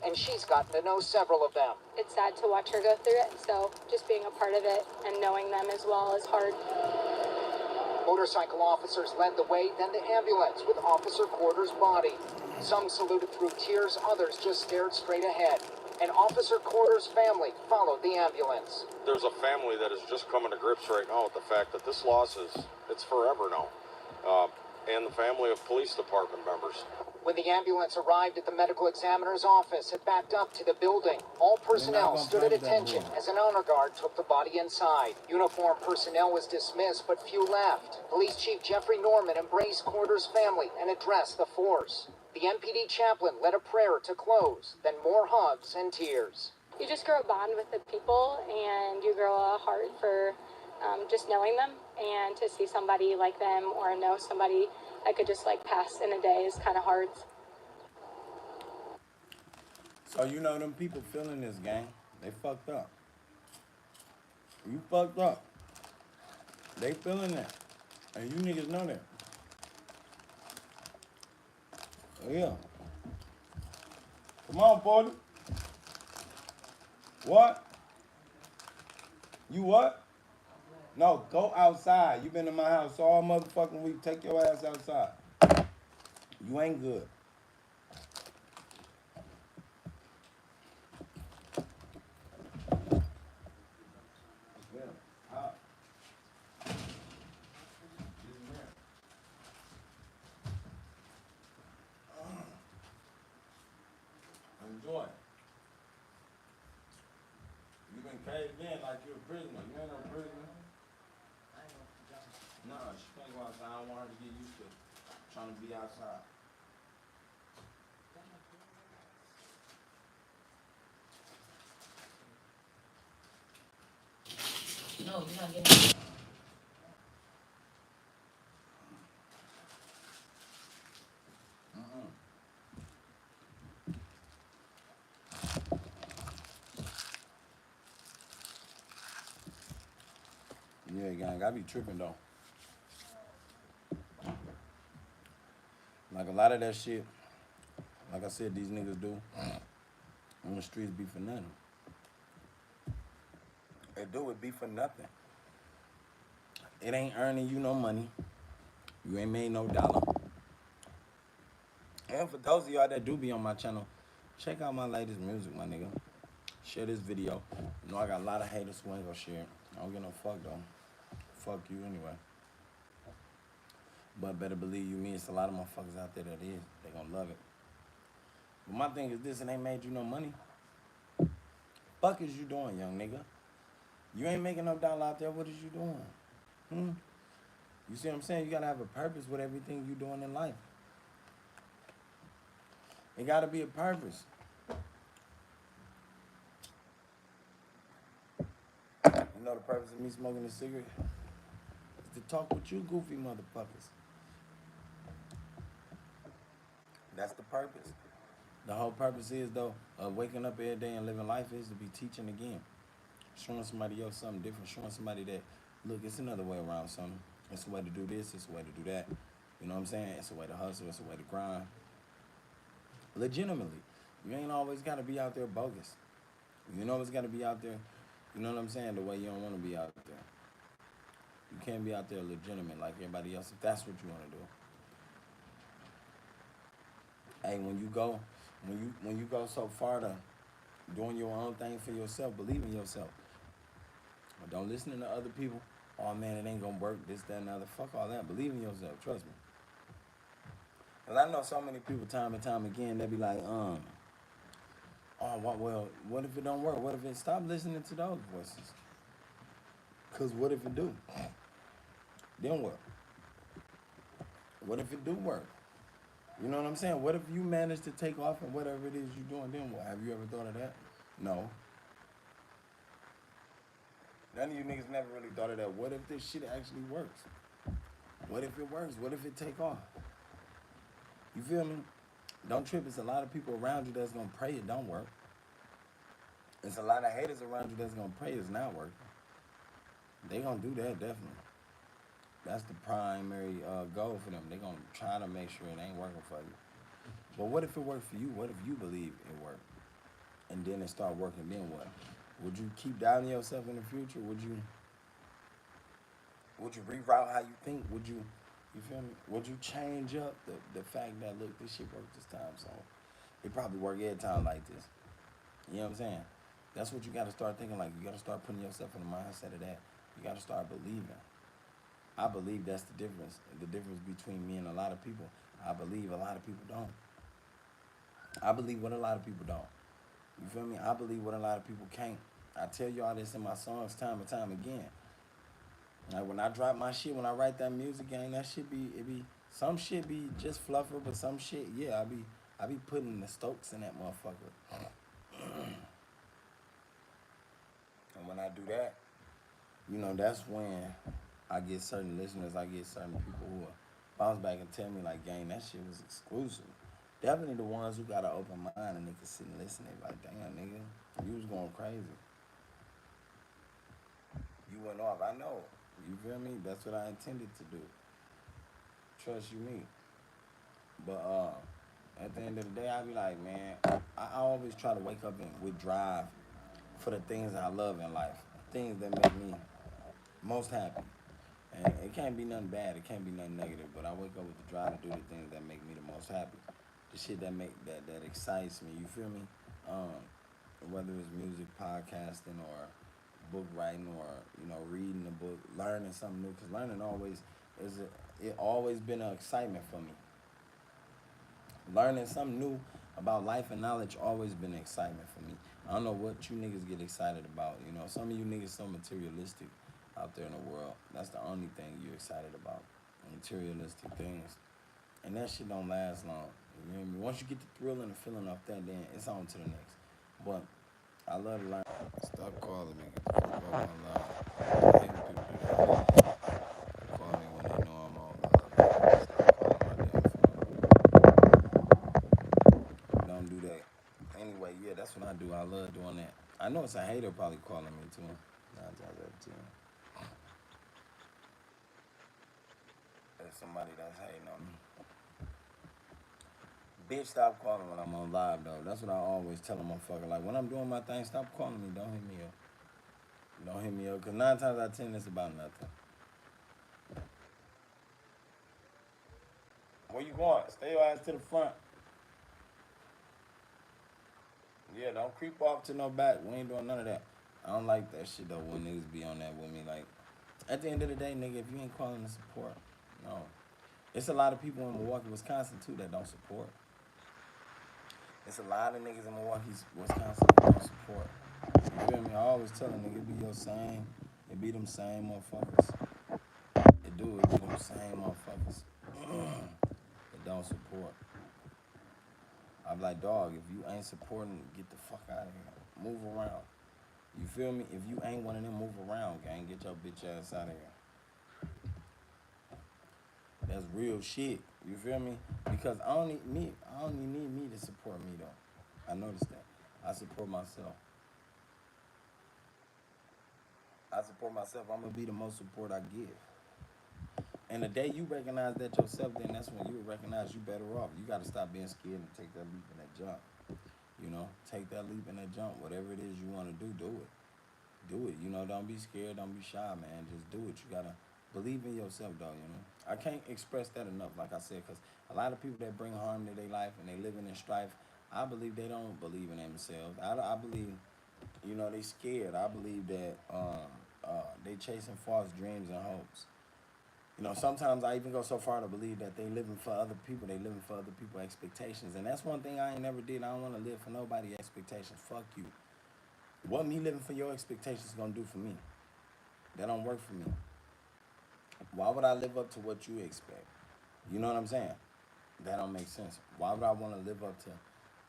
and she's gotten to know several of them. It's sad to watch her go through it, so just being a part of it and knowing them as well is hard. Motorcycle officers led the way, then the ambulance with Officer Corder's body. Some saluted through tears, others just stared straight ahead. And Officer Corder's family followed the ambulance. There's a family that is just coming to grips right now with the fact that this loss it's forever now. And the family of police department members. When the ambulance arrived at the medical examiner's office, it backed up to the building. All personnel stood at attention as an honor guard took the body inside. Uniformed personnel was dismissed, but few left. Police Chief Jeffrey Norman embraced Corder's family and addressed the force. The MPD chaplain led a prayer to close, then more hugs and tears. You just grow a bond with the people, and you grow a heart for just knowing them, and to see somebody like them or know somebody that could just like pass in a day is kind of hard. So you know them people feeling this, gang. They fucked up. You fucked up. They feeling that. And you niggas know that. Yeah. Come on, 40. What? You what? No, go outside. You been in my house all motherfucking week. Take your ass outside. You ain't good. Enjoy. You been caged in like you're a prisoner. You ain't no prisoner. No, she can't go outside. I don't want her to get used to trying to be outside. No, you're not getting. Yeah, gang, I be tripping though. Like a lot of that shit, like I said, these niggas do on the streets be for nothing. They do it be for nothing. It ain't earning you no money. You ain't made no dollar. And for those of y'all that do be on my channel, check out my latest music, my nigga. Share this video. You know I got a lot of haters who ain't gonna share it. I don't give no fuck though. Fuck you anyway. But better believe you me, it's a lot of motherfuckers out there that is. They gonna love it. But my thing is this, it ain't made you no money. Fuck is you doing, young nigga? You ain't making no dollar out there, what is you doing? You see what I'm saying? You gotta have a purpose with everything you doing in life. It gotta be a purpose. You know the purpose of me smoking a cigarette? Is to talk with you goofy motherfuckers. That's the purpose. The whole purpose is, though, of waking up every day and living life is to be teaching again. Showing somebody else something different. Showing somebody that, look, it's another way around something. It's a way to do this. It's a way to do that. You know what I'm saying? It's a way to hustle. It's a way to grind. Legitimately. You ain't always got to be out there bogus. You ain't always got to be out there, you know what I'm saying, the way you don't want to be out there. You can't be out there legitimate like everybody else if that's what you want to do. Hey, when you go so far to doing your own thing for yourself, believe in yourself. But don't listen to other people. Oh man, it ain't gonna work, this, that, and the other. Fuck all that. Believe in yourself, trust me. Cause I know so many people time and time again, they be like, oh, well, what if it don't work? What if it, stop listening to those voices? Cause what if it do? Then what? What if it do work? You know what I'm saying? What if you manage to take off and whatever it is you're doing, then what? Have you ever thought of that? No. None of you niggas never really thought of that. What if this shit actually works? What if it works? What if it take off? You feel me? Don't trip. It's a lot of people around you that's gonna pray it don't work. It's a lot of haters around you that's gonna pray it's not working. They gonna do that, definitely. That's the primary goal for them. They gonna try to make sure it ain't working for you. But what if it worked for you? What if you believe it worked? And then it start working, then what? Would you keep doubting yourself in the future? Would you reroute how you think? Would you feel me? Would you change up the fact that, look, this shit worked this time, so it probably work every time like this. You know what I'm saying? That's what you gotta start thinking like. You gotta start putting yourself in the mindset of that. You gotta start believing. I believe that's the difference. The difference between me and a lot of people. I believe a lot of people don't. I believe what a lot of people don't. You feel me? I believe what a lot of people can't. I tell y'all this in my songs time and time again. Like when I drop my shit, when I write that music, gang, that shit some shit be just fluffer, but some shit, yeah, I be putting the Stokes in that motherfucker. And when I do that, you know, that's when I get certain listeners, I get certain people who will bounce back and tell me like, gang, that shit was exclusive. Definitely the ones who got an open mind and they can sit and listen. They like, damn, nigga, you was going crazy. You went off. I know. You feel me? That's what I intended to do. Trust you me. But at the end of the day, I be like, man, I always try to wake up and with drive for the things I love in life, things that make me most happy. And it can't be nothing bad. It can't be nothing negative. But I wake up with the drive to do the things that make me the most happy. The shit that excites me. You feel me? Whether it's music, podcasting, or book writing, or reading a book, learning something new. Cause learning always it always been an excitement for me. Learning something new about life and knowledge always been an excitement for me. I don't know what you niggas get excited about. Some of you niggas so materialistic out there in the world. That's the only thing you're excited about. Materialistic things. And that shit don't last long. You know what I mean? Once you get the thrill and the feeling off that, then it's on to the next. But I love to learn. Stop calling me. Get the fuck off my line. I hate when people do that. Call me when they know I'm on live. Stop calling my damn phone. Don't do that. Anyway, yeah, that's what I do. I love doing that. I know it's a hater probably calling me too. 9 times out of 10. There's somebody that's hating on me. Bitch, stop calling when I'm on live, though. That's what I always tell a motherfucker. Like, when I'm doing my thing, stop calling me. Don't hit me up. Don't hit me up, because 9 times out of 10, it's about nothing. Where you going? Stay your ass to the front. Yeah, don't creep off to no back. We ain't doing none of that. I don't like that shit, though, when niggas be on that with me. Like, at the end of the day, nigga, if you ain't calling to support, no. It's a lot of people in Milwaukee, Wisconsin, too, that don't support. It's a lot of niggas in Milwaukee, Wisconsin that don't support. You feel me? I always tell them, nigga, it be your same. It be them same motherfuckers. It do. It be them same motherfuckers that don't support. I'm like, dog, if you ain't supporting, get the fuck out of here. Move around. You feel me? If you ain't one of them, move around, gang. Get your bitch ass out of here. That's real shit. You feel me? Because I don't need me to support me though. I noticed that. I support myself. I support myself. I'm gonna be the most support I give. And the day you recognize that yourself, then that's when you recognize you better off. You gotta stop being scared and take that leap and that jump. Take that leap and that jump. Whatever it is you wanna do it. Do it. Don't be scared, don't be shy, man. Just do it. You gotta believe in yourself, though. I can't express that enough, like I said, because a lot of people that bring harm to their life and they living in strife, I believe they don't believe in themselves. I believe, they scared. I believe that they chasing false dreams and hopes. Sometimes I even go so far to believe that they living for other people. They living for other people's expectations, and that's one thing I ain't never did. I don't want to live for nobody's expectations. Fuck you. What me living for your expectations gonna do for me? That don't work for me. Why would I live up to what you expect? You know what I'm saying? That don't make sense. Why would I want to live up to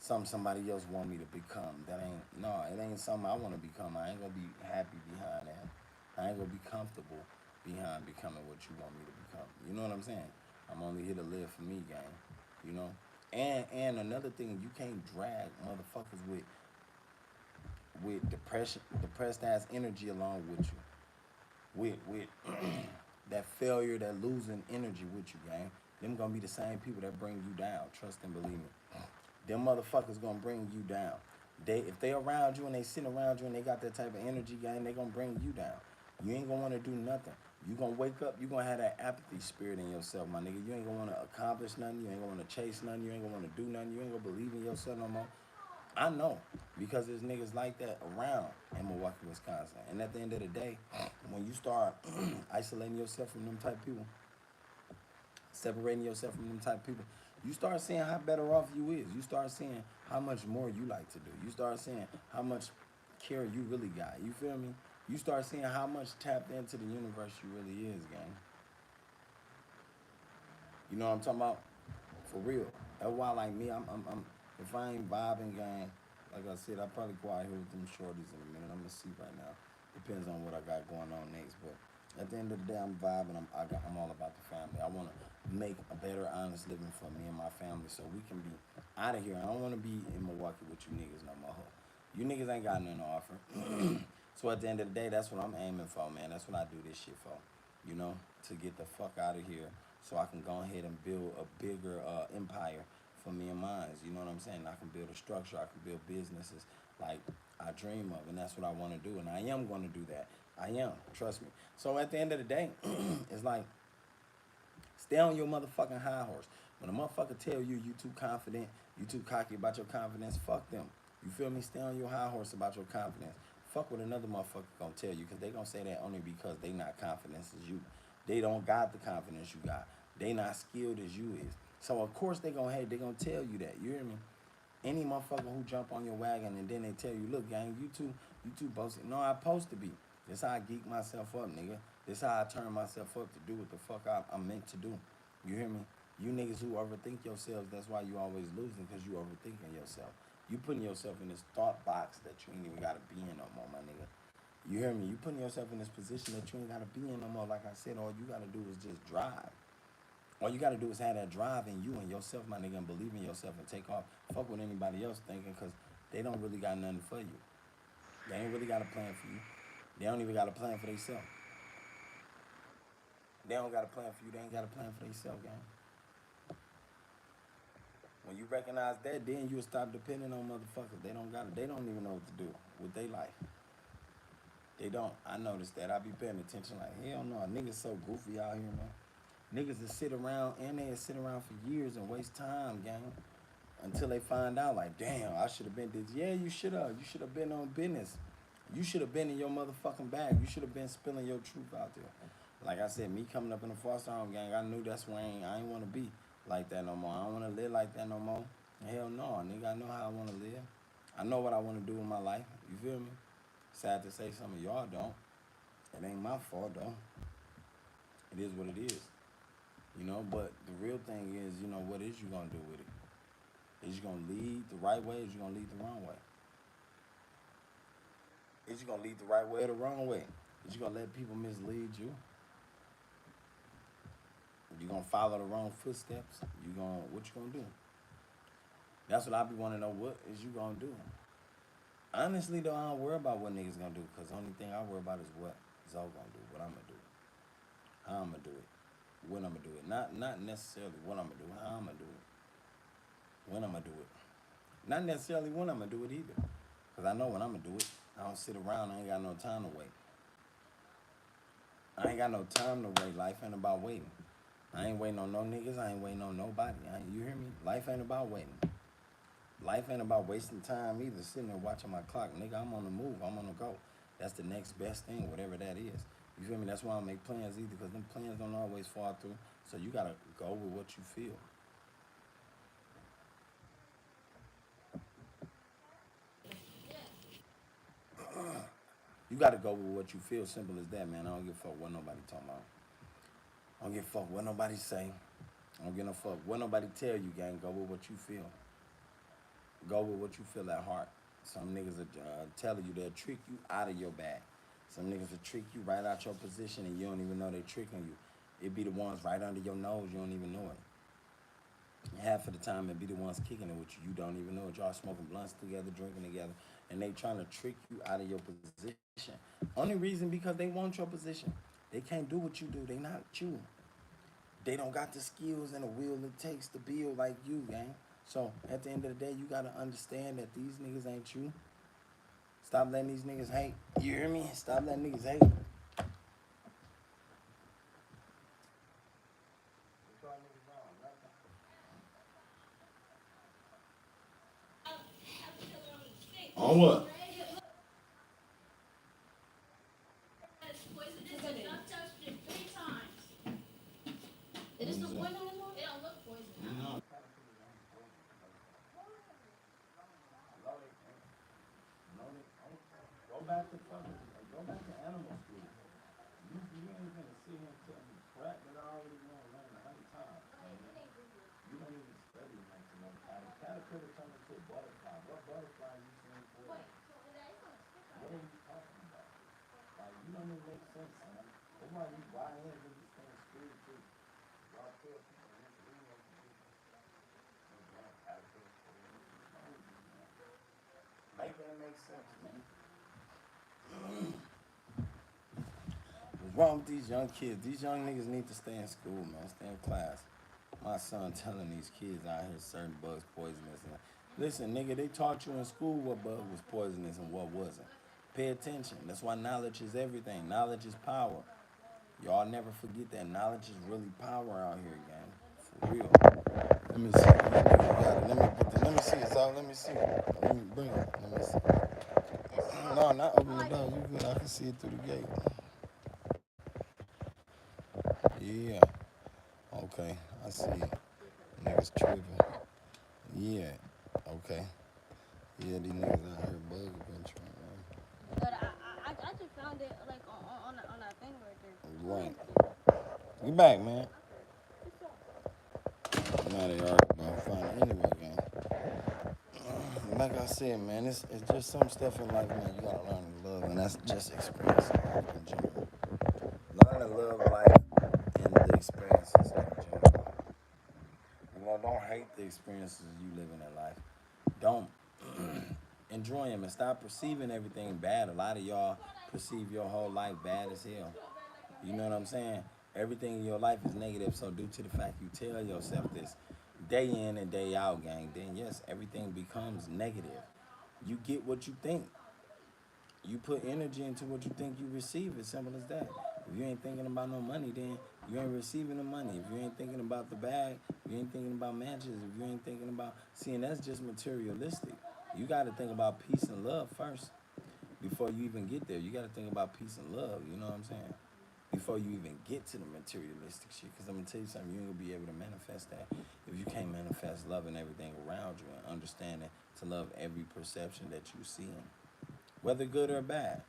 something somebody else want me to become? It ain't something I want to become. I ain't gonna be happy behind that. I ain't gonna be comfortable behind becoming what you want me to become. You know what I'm saying? I'm only here to live for me, gang. You know? And another thing, you can't drag motherfuckers with depressed ass energy along with you. With that failure, that losing energy with you, gang. Them gonna be the same people that bring you down. Trust and believe me. Them motherfuckers gonna bring you down. If they around you and they sitting around you and they got that type of energy, gang, they gonna bring you down. You ain't gonna wanna do nothing. You gonna wake up, you gonna have that apathy spirit in yourself, my nigga. You ain't gonna wanna accomplish nothing. You ain't gonna wanna chase nothing. You ain't gonna wanna do nothing. You ain't gonna believe in yourself no more. I know, because there's niggas like that around in Milwaukee, Wisconsin. And at the end of the day, when you start isolating yourself from them type of people, separating yourself from them type of people, you start seeing how better off you is. You start seeing how much more you like to do. You start seeing how much care you really got. You feel me? You start seeing how much tapped into the universe you really is, gang. You know what I'm talking about? For real. That's why, like me, I'm if I ain't vibing, gang, like I said, I'll probably go out here with them shorties in a minute. I'm gonna see right now. Depends on what I got going on next. But at the end of the day, I'm vibing. I'm all about the family. I make a better, honest living for me and my family so we can be out of here. I don't want to be in Milwaukee with you niggas no more. You niggas ain't got nothing to offer. So at the end of the day, that's what I'm aiming for, man. That's what I do this shit for. You know, to get the fuck out of here so I can go ahead and build a bigger empire for me and mine. You know what I'm saying? I can build a structure. I can build businesses like I dream of. And that's what I want to do. And I am going to do that. I am. Trust me. So at the end of the day, it's like, stay on your motherfucking high horse. When a motherfucker tell you you too confident, you too cocky about your confidence, fuck them. You feel me? Stay on your high horse about your confidence. Fuck what another motherfucker gonna tell you, because they gonna say that only because they not confident as you. They don't got the confidence you got. They not skilled as you is. So of course they gonna tell you that. You hear me? Any motherfucker who jump on your wagon and then they tell you, look, gang, you too boasting. No, I supposed to be. This how I geek myself up, nigga. This how I turn myself up to do what the fuck I'm meant to do. You hear me? You niggas who overthink yourselves, that's why you always losing, because you overthinking yourself. You putting yourself in this thought box that you ain't even gotta be in no more, my nigga. You hear me? You putting yourself in this position that you ain't gotta be in no more. Like I said, all you gotta do is just drive. All you gotta do is have that drive in you and yourself, my nigga, and believe in yourself and take off. Fuck what anybody else thinking, because they don't really got nothing for you. They ain't really got a plan for you. They don't even got a plan for themselves. They don't got a plan for you. They ain't got a plan for themselves, gang. When you recognize that, then you'll stop depending on motherfuckers. They don't got it. They don't even know what to do with their life. They don't. I noticed that. I be paying attention like, hell no, niggas so goofy out here, man. Niggas that sit around and they sit around for years and waste time, gang. Until they find out, like, damn, I should have been this. Yeah, you should have. You should have been on business. You should have been in your motherfucking bag. You should have been spilling your truth out there. Like I said, me coming up in the foster home gang, I knew that's where I ain't want to be like that no more. I don't want to live like that no more. Hell no, nigga, I know how I want to live. I know what I want to do in my life. You feel me? Sad to say some of y'all don't. It ain't my fault, though. It is what it is. You know, but the real thing is, you know, what is you going to do with it? Is you going to lead the right way or is you going to lead the wrong way? Is you going to lead the right way or the wrong way? Is you going to let people mislead you? You going to follow the wrong footsteps? What you going to do? That's what I be wanting to know. What is you going to do? Honestly, though, I don't worry about what niggas going to do, because the only thing I worry about is what Zoe going to do, what I'm going to do, how I'm going to do it, when I'm going to do it. Not necessarily what I'm going to do, how I'm going to do it, when I'm going to do it. Not necessarily when I'm going to do it either, because I know when I'm going to do it. I don't sit around. I ain't got no time to wait. I ain't got no time to wait. Life ain't about waiting. I ain't waiting on no niggas. I ain't waiting on nobody. You hear me? Life ain't about waiting. Life ain't about wasting time either, sitting there watching my clock. Nigga, I'm on the move. I'm on the go. That's the next best thing, whatever that is. You feel me? That's why I don't make plans either, because them plans don't always fall through. So you got to go with what you feel. You got to go with what you feel. Simple as that, man. I don't give a fuck what nobody talking about. I don't give a fuck what nobody say. I don't give no fuck what nobody tell you, gang. Go with what you feel. Go with what you feel at heart. Some niggas are telling you they'll trick you out of your bag. Some niggas will trick you right out your position and you don't even know they tricking you. It be the ones right under your nose, you don't even know it. Half of the time it be the ones kicking it with you, you don't even know it. Y'all smoking blunts together, drinking together, and they trying to trick you out of your position. Only reason because they want your position. They can't do what you do, they not you. They don't got the skills and the will it takes to build like you, gang. So at the end of the day, you gotta understand that these niggas ain't you. Stop letting these niggas hate. You hear me? Stop letting niggas hate. On what? It is the poison anymore? It don't look poison. No. Go back to animal school. You ain't gonna sit here and tell me crap that I already know and learn 100 times. Man. You don't even study enough to know caterpillar turned into a butterfly. What butterfly you seen before? What are you talking about? Like, you don't even make sense, son. That's why you buy in with this thing school too. Y'all tell people What's wrong with these young kids? These young niggas need to stay in school, man. Stay in class. My son telling these kids out here certain bugs poisonous. And listen, nigga, they taught you in school what bug was poisonous and what wasn't. Pay attention. That's why knowledge is everything. Knowledge is power. Y'all never forget that knowledge is really power out here, gang. For real. Let me see. Let me see. It's out. Let me see. Let me bring it. Let me see. No, not open the door. You good. I can see it through the gate. Yeah. Okay. I see it. Niggas tripping. Yeah. Okay. Yeah, these niggas out here bug adventuring, man. But I just found it like on that thing right there. Right. Get back, man. Now they arguing about finding anyway, gang. Like I said, man, it's just some stuff in life, man, you gotta learn to love, and that's just experience in general. Learn to love life and the experiences in general. You know, don't hate the experiences you living in life. Don't enjoy them and stop perceiving everything bad. A lot of y'all perceive your whole life bad as hell. You know what I'm saying? Everything in your life is negative, so due to the fact you tell yourself this day in and day out, gang, then yes, everything becomes negative. You get what you think. You put energy into what you think you receive. As simple as that. If you ain't thinking about no money, then you ain't receiving the money. If you ain't thinking about the bag, you ain't thinking about matches. If you ain't thinking about seeing, that's just materialistic. You got to think about peace and love first before you even get there. You got to think about peace and love. You know what I'm saying? Before you even get to the materialistic shit. Because I'm going to tell you something, you ain't going to be able to manifest that if you can't manifest loving everything around you and understanding to love every perception that you see in. Whether good or bad.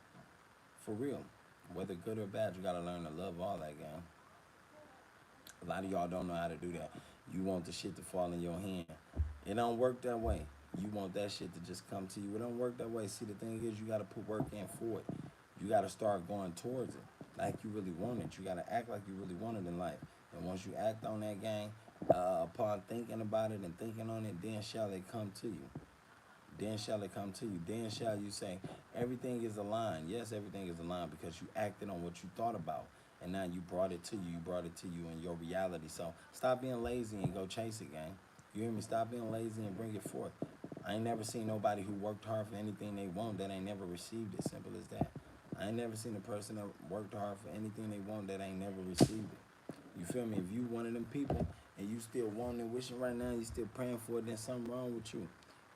For real. Whether good or bad, you got to learn to love all that, gang. A lot of y'all don't know how to do that. You want the shit to fall in your hand. It don't work that way. You want that shit to just come to you. It don't work that way. See, the thing is, you got to put work in for it. You got to start going towards it like you really want it. You got to act like you really want it in life. And once you act on that, gang, upon thinking about it and thinking on it, then shall it come to you. Then shall it come to you. Then shall you say, everything is aligned. Yes, everything is aligned because you acted on what you thought about. And now you brought it to you. You brought it to you in your reality. So stop being lazy and go chase it, gang. You hear me? Stop being lazy and bring it forth. I ain't never seen nobody who worked hard for anything they want that ain't never received it. Simple as that. I ain't never seen a person that worked hard for anything they want that ain't never received it. You feel me? If you one of them people and you still wanting and wishing right now, you still praying for it, then something wrong with you.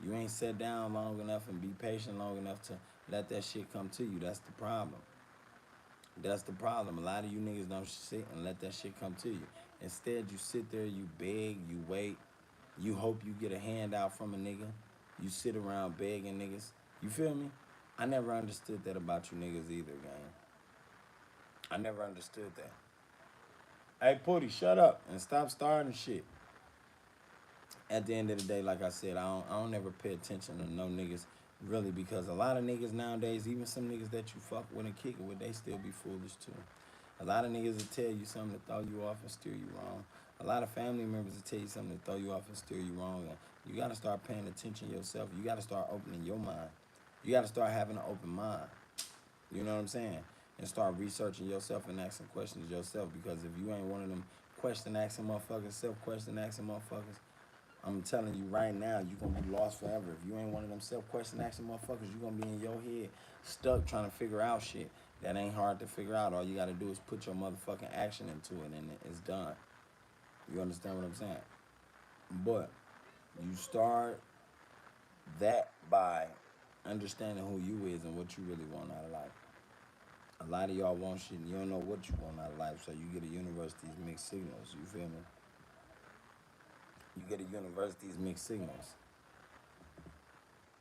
You ain't sat down long enough and be patient long enough to let that shit come to you. That's the problem. That's the problem. A lot of you niggas don't sit and let that shit come to you. Instead, you sit there, you beg, you wait, you hope you get a handout from a nigga. You sit around begging niggas. You feel me? I never understood that about you niggas either, gang. I never understood that. Hey, Pooty, shut up and stop starting shit. At the end of the day, like I said, I don't ever pay attention to no niggas really, because a lot of niggas nowadays, even some niggas that you fuck with and kick it with, they still be foolish too. A lot of niggas will tell you something to throw you off and steer you wrong. A lot of family members will tell you something to throw you off and steer you wrong. And you got to start paying attention to yourself. You got to start opening your mind. You got to start having an open mind. You know what I'm saying? And start researching yourself and asking questions yourself. Because if you ain't one of them question asking motherfuckers, self-question asking motherfuckers, I'm telling you right now, you're going to be lost forever. If you ain't one of them self-question asking motherfuckers, you're going to be in your head stuck trying to figure out shit that ain't hard to figure out. All you got to do is put your motherfucking action into it and it's done. You understand what I'm saying? But you start that by understanding who you is and what you really want out of life. A lot of y'all want shit and you don't know what you want out of life, so you get a university's mixed signals. You feel me? You get a university's mixed signals.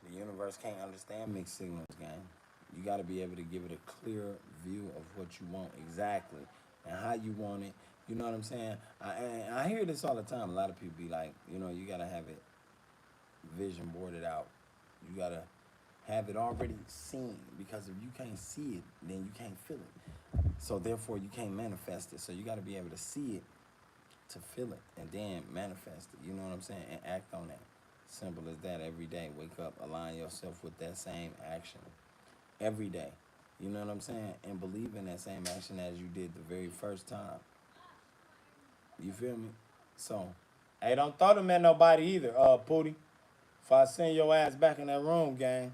The universe can't understand mixed signals, gang. You got to be able to give it a clear view of what you want exactly and how you want it. You know what I'm saying? I hear this all the time. A lot of people be like, you know, you got to have it vision boarded out. You got to have it already seen, because if you can't see it, then you can't feel it. So therefore, you can't manifest it. So you got to be able to see it to feel it and then manifest it. You know what I'm saying? And act on that. Simple as that. Every day, wake up, align yourself with that same action. Every day. You know what I'm saying? And believe in that same action as you did the very first time. You feel me? So, hey, don't throw them at nobody either, Pootie. If I send your ass back in that room, gang,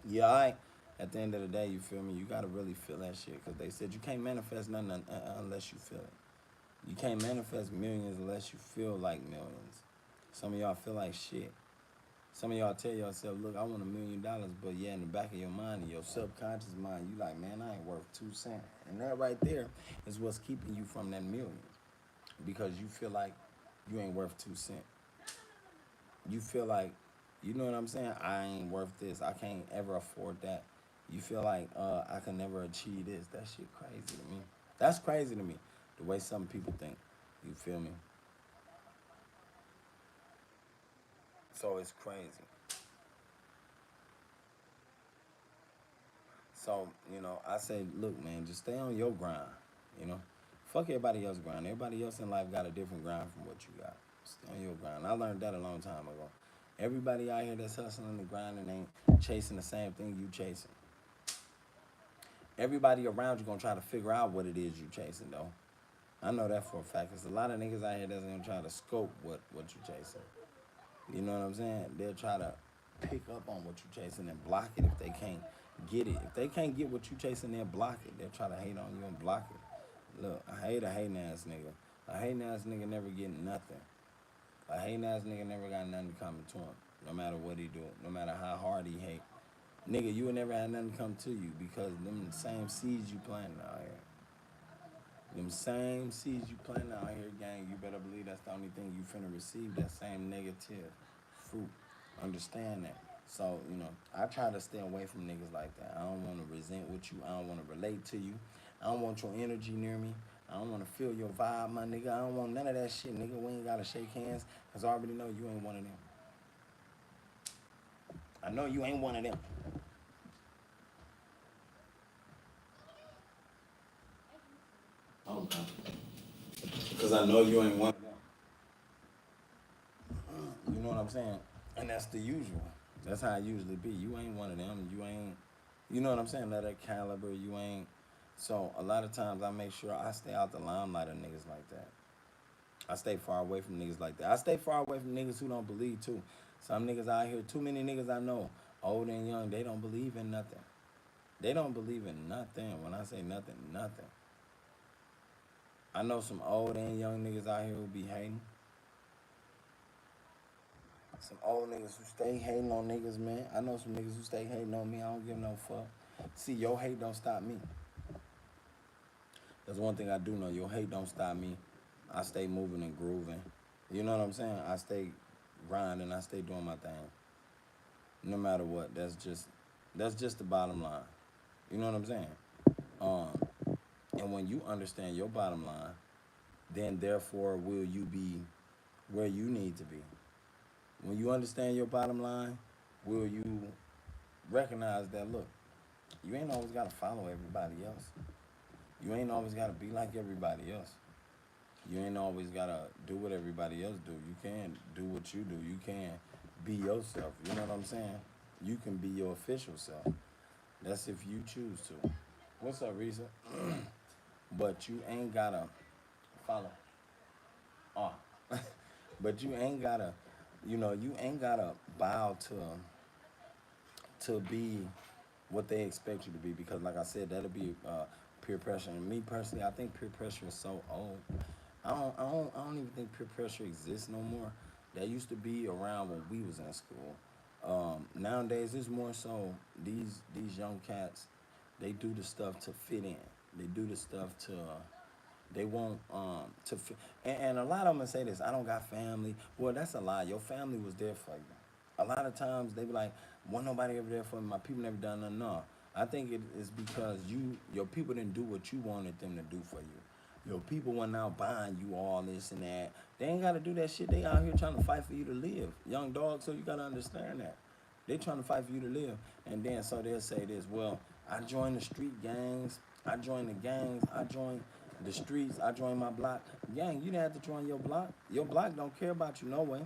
yeah, alright. At the end of the day, you feel me? You gotta really feel that shit. Because they said you can't manifest nothing unless you feel it. You can't manifest millions unless you feel like millions. Some of y'all feel like shit. Some of y'all tell yourself, look, I want $1 million, but yeah, in the back of your mind, in your subconscious mind, you like, man, I ain't worth 2 cents. And that right there is what's keeping you from that million. Because you feel like you ain't worth 2 cents. You feel like, you know what I'm saying? I ain't worth this. I can't ever afford that. You feel like I can never achieve this. That shit crazy to me. That's crazy to me. The way some people think. You feel me? So it's crazy. So, I say, look, man, just stay on your grind, you know. Fuck everybody else's grind. Everybody else in life got a different grind from what you got. Stay on your grind. I learned that a long time ago. Everybody out here that's hustling and grinding ain't chasing the same thing you chasing. Everybody around you gonna try to figure out what it is you chasing, though. I know that for a fact. There's a lot of niggas out here that's gonna try to scope what you chasing. You know what I'm saying? They'll try to pick up on what you chasing and block it if they can't get it. If they can't get what you chasing, they'll block it. They'll try to hate on you and block it. Look, I hate a hating ass nigga. A hating ass nigga never get nothing. A hating ass nigga never got nothing coming to him. No matter what he do. No matter how hard he hate. Nigga, you would never have nothing come to you because them same seeds you planting out here. Them same seeds you planting out here, gang, you better believe that's the only thing you finna receive, that same negative fruit. Understand that. So, I try to stay away from niggas like that. I don't want to resent with you. I don't want to relate to you. I don't want your energy near me. I don't want to feel your vibe, my nigga. I don't want none of that shit, nigga. We ain't got to shake hands because I already know you ain't one of them. I know you ain't one of them. Okay. Because I know you ain't one of them. You know what I'm saying? And that's the usual. That's how it usually be. You ain't one of them. You ain't, you know what I'm saying? That caliber. You ain't. So a lot of times I make sure I stay out the limelight of niggas like that. I stay far away from niggas like that. I stay far away from niggas who don't believe too. Some niggas out here, too many niggas I know, old and young, they don't believe in nothing. They don't believe in nothing. When I say nothing, nothing. I know some old and young niggas out here who be hating. Some old niggas who stay hating on niggas, man. I know some niggas who stay hating on me. I don't give no fuck. See, your hate don't stop me. That's one thing I do know. Your hate don't stop me. I stay moving and grooving. You know what I'm saying? I stay grinding. I stay doing my thing. No matter what. That's just the bottom line. You know what I'm saying? And when you understand your bottom line, then therefore will you be where you need to be. When you understand your bottom line, will you recognize that, look, you ain't always got to follow everybody else. You ain't always got to be like everybody else. You ain't always got to do what everybody else do. You can do what you do. You can be yourself. You know what I'm saying? You can be your official self. That's if you choose to. What's up, Risa? But you ain't got to follow. Oh. But you ain't got to, you ain't got to bow to be what they expect you to be, because like I said, that'll be peer pressure. And me personally, I think peer pressure is so old. I don't even think peer pressure exists no more. That used to be around when we was in school. Nowadays it's more so these young cats, they do the stuff to fit in. They do the stuff to they want to fit. And a lot of them say this, I don't got family. Well, that's a lie. Your family was there for you. A lot of times they be like, wasn't nobody ever there for me. My people never done nothing. No. I think it is because your people didn't do what you wanted them to do for you. Your people went out buying you all this and that. They ain't got to do that shit. They out here trying to fight for you to live. Young dog, so you got to understand that. They trying to fight for you to live. And then so they'll say this, well, I joined the street gangs. I joined the gangs. I joined the streets. I joined my block. Gang, you didn't have to join your block. Your block don't care about you no way.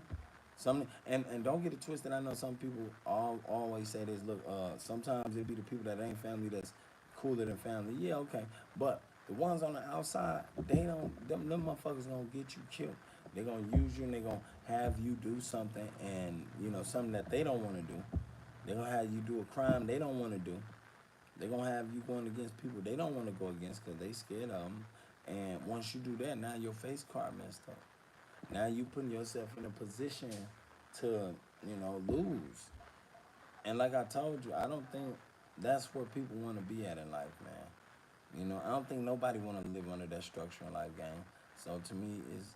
And don't get it twisted. I know some people always say this. Look, sometimes it be the people that ain't family that's cooler than family. Yeah, okay. But the ones on the outside, they don't. Them motherfuckers gonna get you killed. They gonna use you and they gonna have you do something, and something that they don't want to do. They gonna have you do a crime they don't want to do. They gonna have you going against people they don't want to go against because they scared of them. And once you do that, now your face card messed up. Now you putting yourself in a position to, lose. And like I told you, I don't think that's where people want to be at in life, man. I don't think nobody want to live under that structure in life, gang. So to me, it's,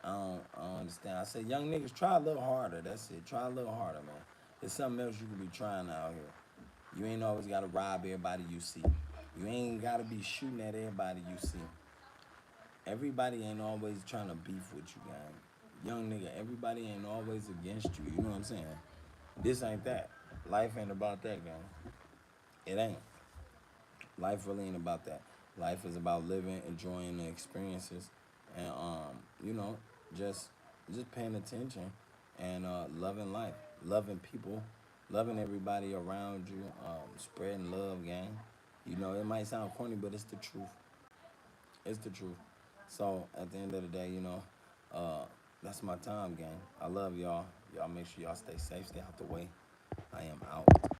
I don't understand. I say, young niggas, try a little harder. That's it. Try a little harder, man. There's something else you could be trying out here. You ain't always got to rob everybody you see. You ain't got to be shooting at everybody you see. Everybody ain't always trying to beef with you, gang. Young nigga, everybody ain't always against you. You know what I'm saying? This ain't that. Life ain't about that, gang. It ain't. Life really ain't about that. Life is about living, enjoying the experiences, and you know, just just paying attention and loving life, loving people, loving everybody around you, spreading love, gang. It might sound corny, but it's the truth. It's the truth. So at the end of the day, that's my time, gang. I love y'all. Y'all make sure y'all stay safe, stay out the way. I am out.